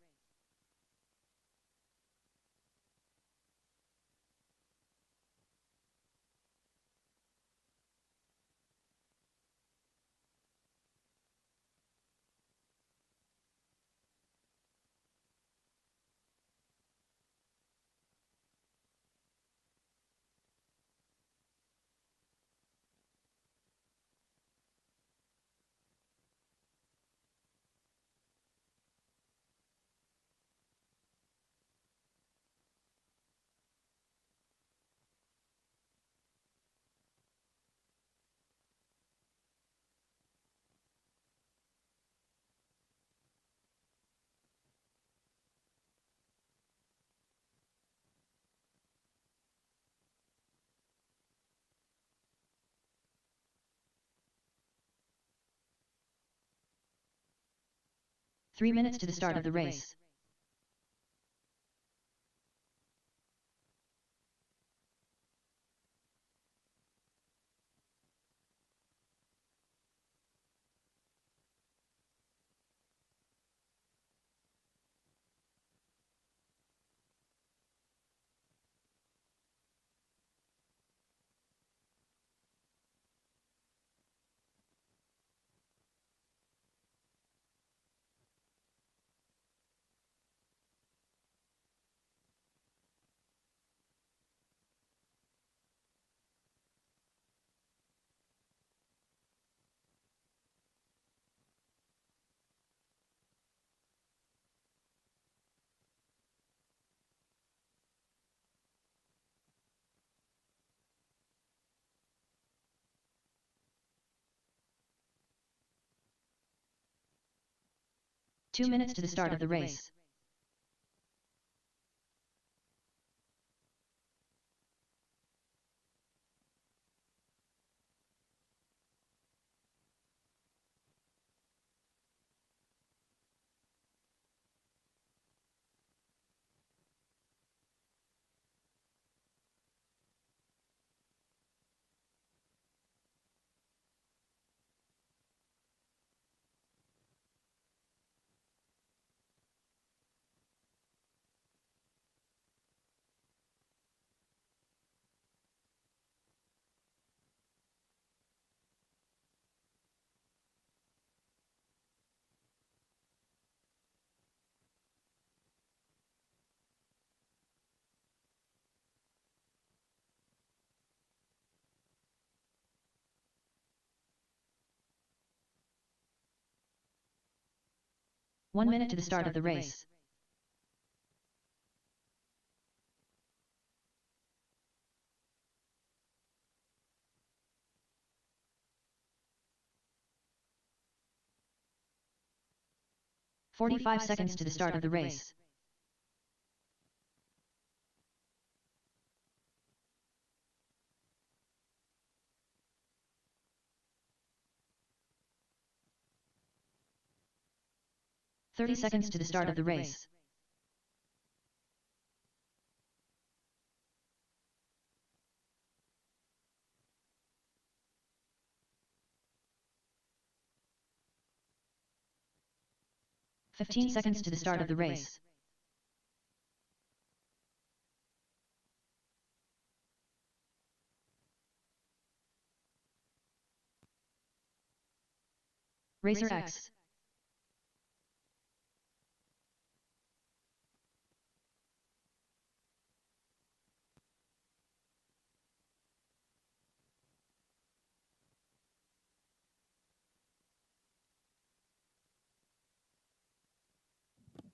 Speaker 2: Three minutes to the start of the race. Two minutes to the start of the race. 1 minute to the start of the race. "45 seconds to the start of the race. "30 seconds to the start of the race. "15 seconds to the start of the race. Rchq.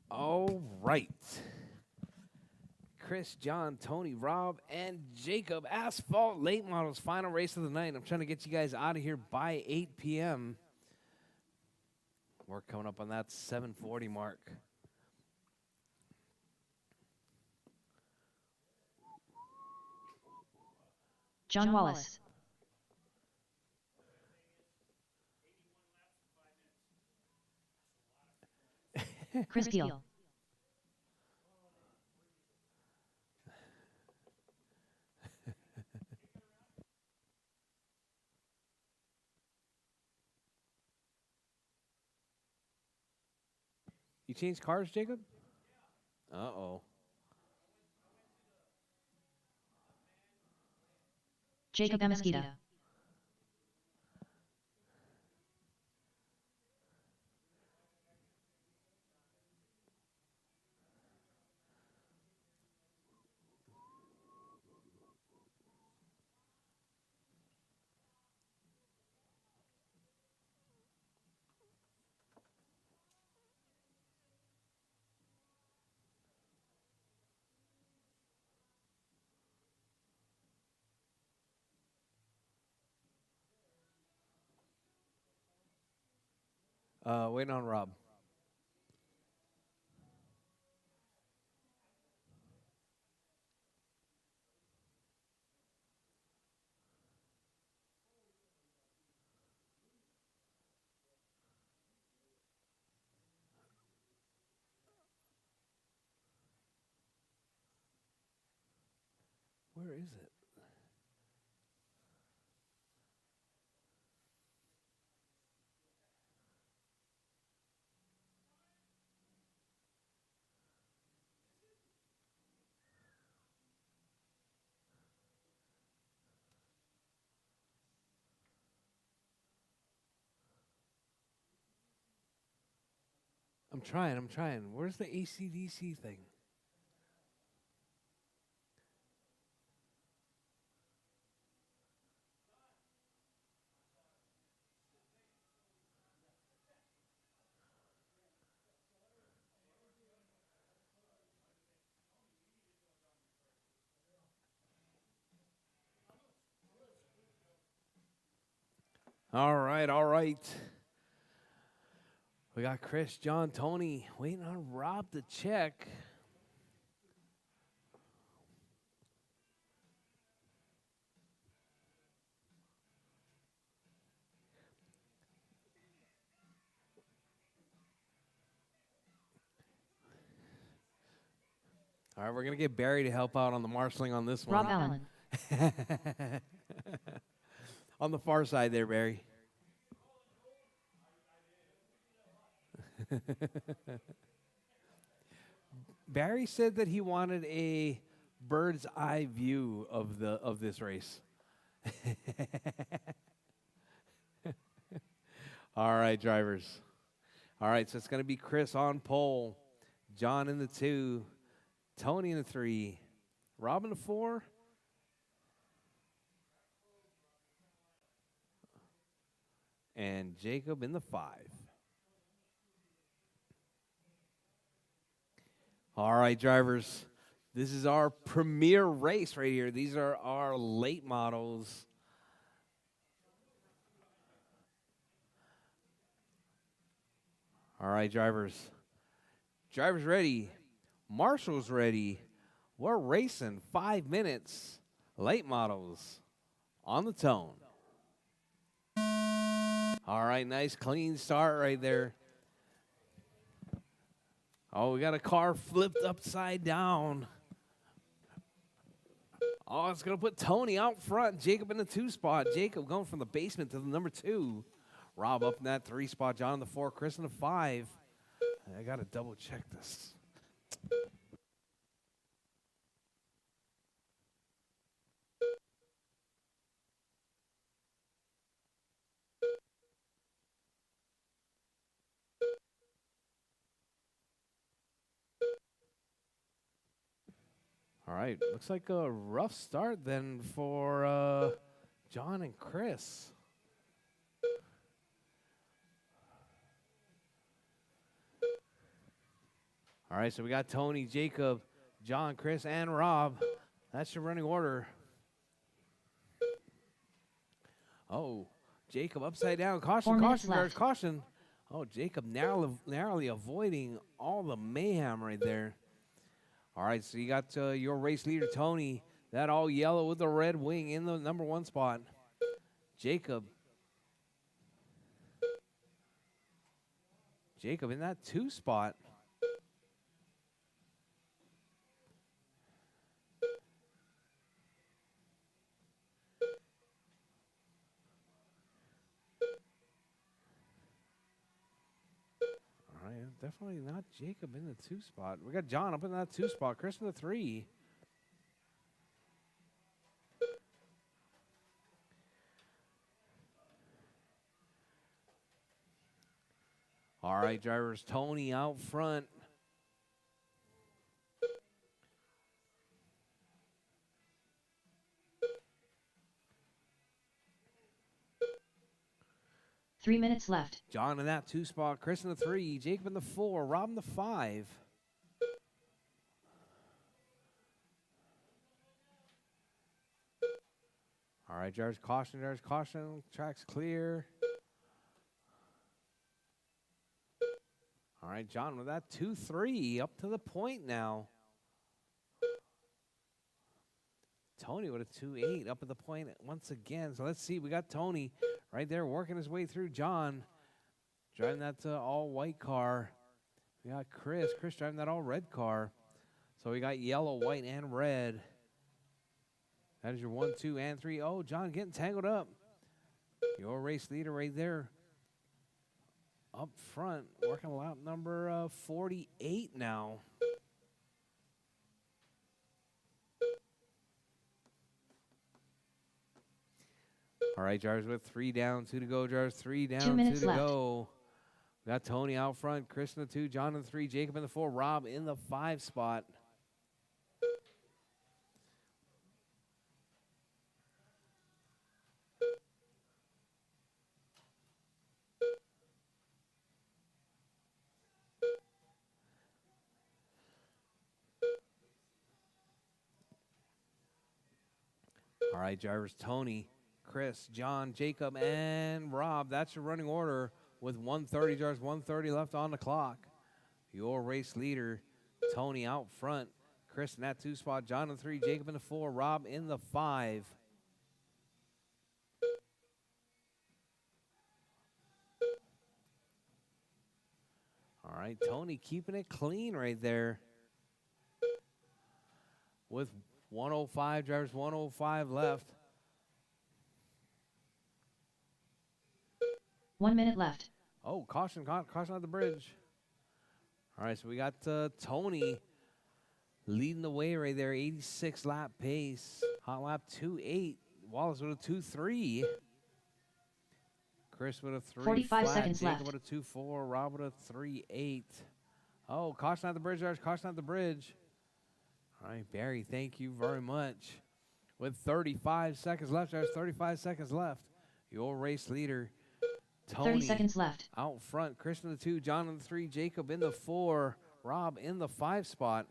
Speaker 1: All right. Chris, John, Tony, Rob, and Jacob. Asphalt Late Models, final race of the night. I'm trying to get you guys out of here by 8 p.m. We're coming up on that 7:40 mark.
Speaker 2: John Wallace. Chris Peel.
Speaker 1: You changed cars, Jacob? Uh-oh.
Speaker 2: Jacob Mesquita.
Speaker 1: Waiting on Rob. Where is it? I'm trying. Where's the ACDC thing? All right, all right. We got Chris, John, Tony waiting on Rob to check. All right, we're going to get Barry to help out on the marshalling on this one.
Speaker 2: Rob Allen.
Speaker 1: On the far side there, Barry. Barry said that he wanted a bird's eye view of this race. All right, drivers. All right, so it's going to be Chris on pole, John in the 2, Tony in the 3, Rob in the 4, and Jacob in the 5. All right, drivers. This is our premier race right here. These are our late models. All right, drivers. Drivers ready. Marshall's ready. We're racing 5 minutes. Late models on the tone. All right, nice clean start right there. Oh, we got a car flipped upside down. Oh, it's going to put Tony out front. Jacob in the 2 spot. Jacob going from the basement to the number 2. Rob up in that 3 spot. John in the 4. Chris in the 5. I got to double check this. All right, looks like a rough start then for John and Chris. All right, so we got Tony, Jacob, John, Chris, and Rob. That's your running order. Oh, Jacob upside down. Caution,
Speaker 2: 4 minutes
Speaker 1: caution, guys,
Speaker 2: left.
Speaker 1: caution. Oh, Jacob narrowly avoiding all the mayhem right there. All right, so you got your race leader, Tony. That all yellow with the red wing in the number 1 spot. Jacob. Jacob in that 2 spot. All right, definitely not Jacob in the 2 spot. We got John up in that 2 spot. Chris in the 3. All right, drivers, Tony out front.
Speaker 2: Three minutes left.
Speaker 1: John in that 2 spot. Chris in the 3. Jacob in the 4. Rob in the 5. All right, drivers, caution, drivers, caution. Track's clear. All right, John with that 2-3 up to the point now. Tony with a 2-8 up at the point once again. So let's see. We got Tony right there working his way through John. Driving that all-white car. We got Chris. Chris driving that all-red car. So we got yellow, white, and red. That is your 1, 2, and 3. Oh, John getting tangled up. Your race leader right there. Up front, working lap number 48 now. All right, drivers with 3 down, 2 to go. Drivers 3 down,
Speaker 2: 2
Speaker 1: 2
Speaker 2: minutes
Speaker 1: to
Speaker 2: left.
Speaker 1: go. We got Tony out front, Chris in the 2, John in the 3, Jacob in the 4, Rob in the 5 spot. All right, drivers, Tony, Chris, John, Jacob, and Rob. That's your running order with 1:30 drivers, 1:30 left on the clock. Your race leader, Tony out front, Chris in that 2 spot, John in the 3, Jacob in the 4, Rob in the 5. All right, Tony keeping it clean right there with 105 drivers, 105 left.
Speaker 2: 1 minute left.
Speaker 1: Oh, caution at the bridge. All right, so we got Tony leading the way right there, 86 lap pace. Hot lap 2.8. Wallace with a 2.3. Chris with a 3
Speaker 2: 45
Speaker 1: flat.
Speaker 2: seconds
Speaker 1: Jacob
Speaker 2: left.
Speaker 1: with a 2.4. Rob with a 3.8. Oh, caution at the bridge, guys. Caution at the bridge. All right, Barry, thank you very much. With 35 seconds left, guys. 35 seconds left. Your race leader, Tony.
Speaker 2: 30 seconds left.
Speaker 1: Out front, Chris in the 2, John in the 3, Jacob in the 4, Rob in the 5 spot.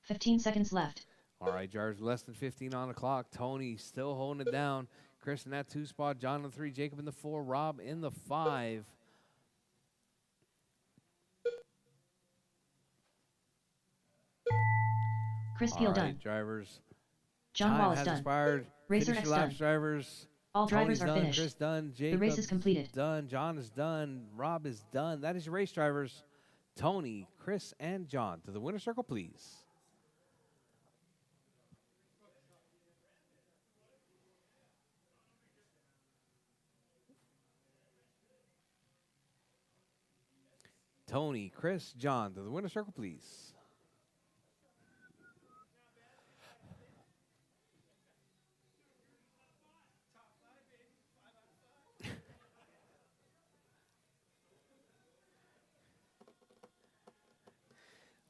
Speaker 2: $15 left.
Speaker 1: All right, drivers less than 15 on the clock. Tony still holding it down. Chris in that 2 spot. John in the 3. Jacob in the 4. Rob in the 5.
Speaker 2: Chris
Speaker 1: All
Speaker 2: Peel
Speaker 1: right,
Speaker 2: done.
Speaker 1: drivers.
Speaker 2: John
Speaker 1: Time
Speaker 2: Wallace
Speaker 1: has
Speaker 2: done.
Speaker 1: expired.
Speaker 2: Racer
Speaker 1: Finish
Speaker 2: X
Speaker 1: your laps,
Speaker 2: done.
Speaker 1: drivers.
Speaker 2: All
Speaker 1: Tony's
Speaker 2: drivers are
Speaker 1: done.
Speaker 2: finished.
Speaker 1: Chris done.
Speaker 2: The
Speaker 1: Jacob
Speaker 2: race is completed.
Speaker 1: done. John is done. Rob is done. That is your race, drivers. Tony, Chris, and John to the winner's circle, please. Tony, Chris, John to the winner's circle, please.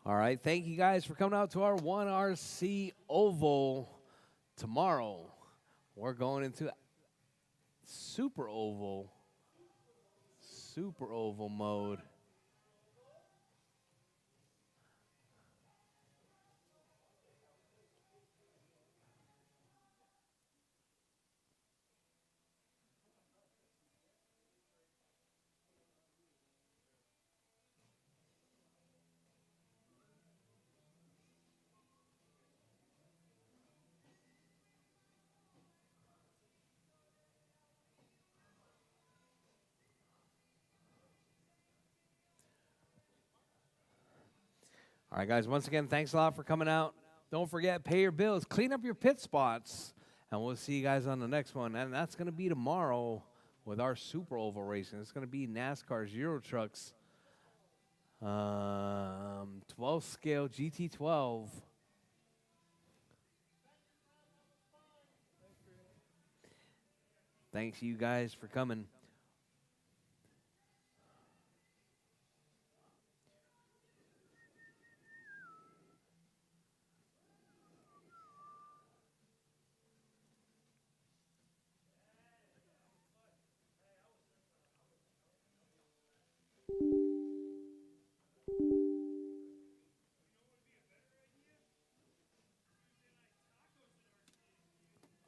Speaker 1: All right, thank you guys for coming out to our 1RC Oval. Tomorrow, we're going into Super Oval mode. All right, guys, once again, thanks a lot for coming out. Don't forget, pay your bills, clean up your pit spots, and we'll see you guys on the next one. And that's going to be tomorrow with our Super Oval Racing. It's going to be NASCAR's Euro Trucks 12 scale GT12. Thanks you guys for coming.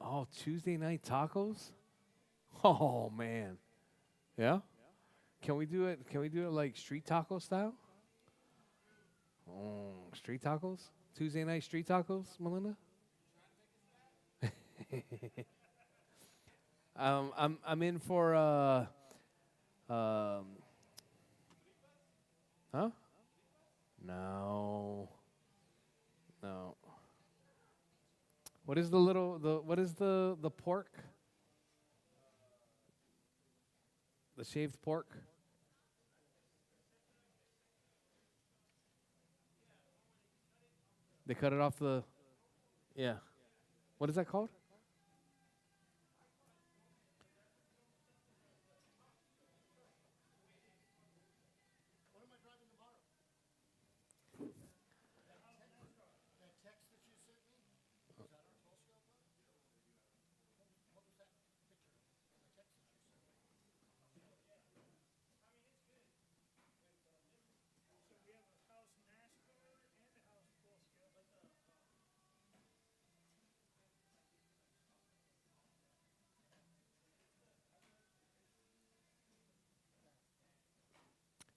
Speaker 1: Oh, Tuesday night tacos? Oh man. Yeah? Can we do it? Can we do it like street taco style? Oh, street tacos? Tuesday night street tacos, Melinda? I'm in for huh? No. No. What is the pork? The shaved pork? They cut it off the yeah. What is that called?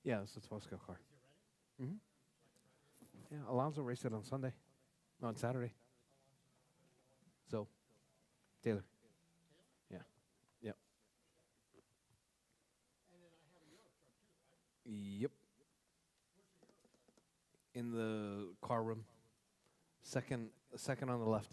Speaker 1: Yeah, it's a 12-scale car. Mm-hmm. Yeah, Alonso raced it on Sunday. No, on Saturday. So, Taylor. Yeah. Yep. Yep. In the car room. Second on the left.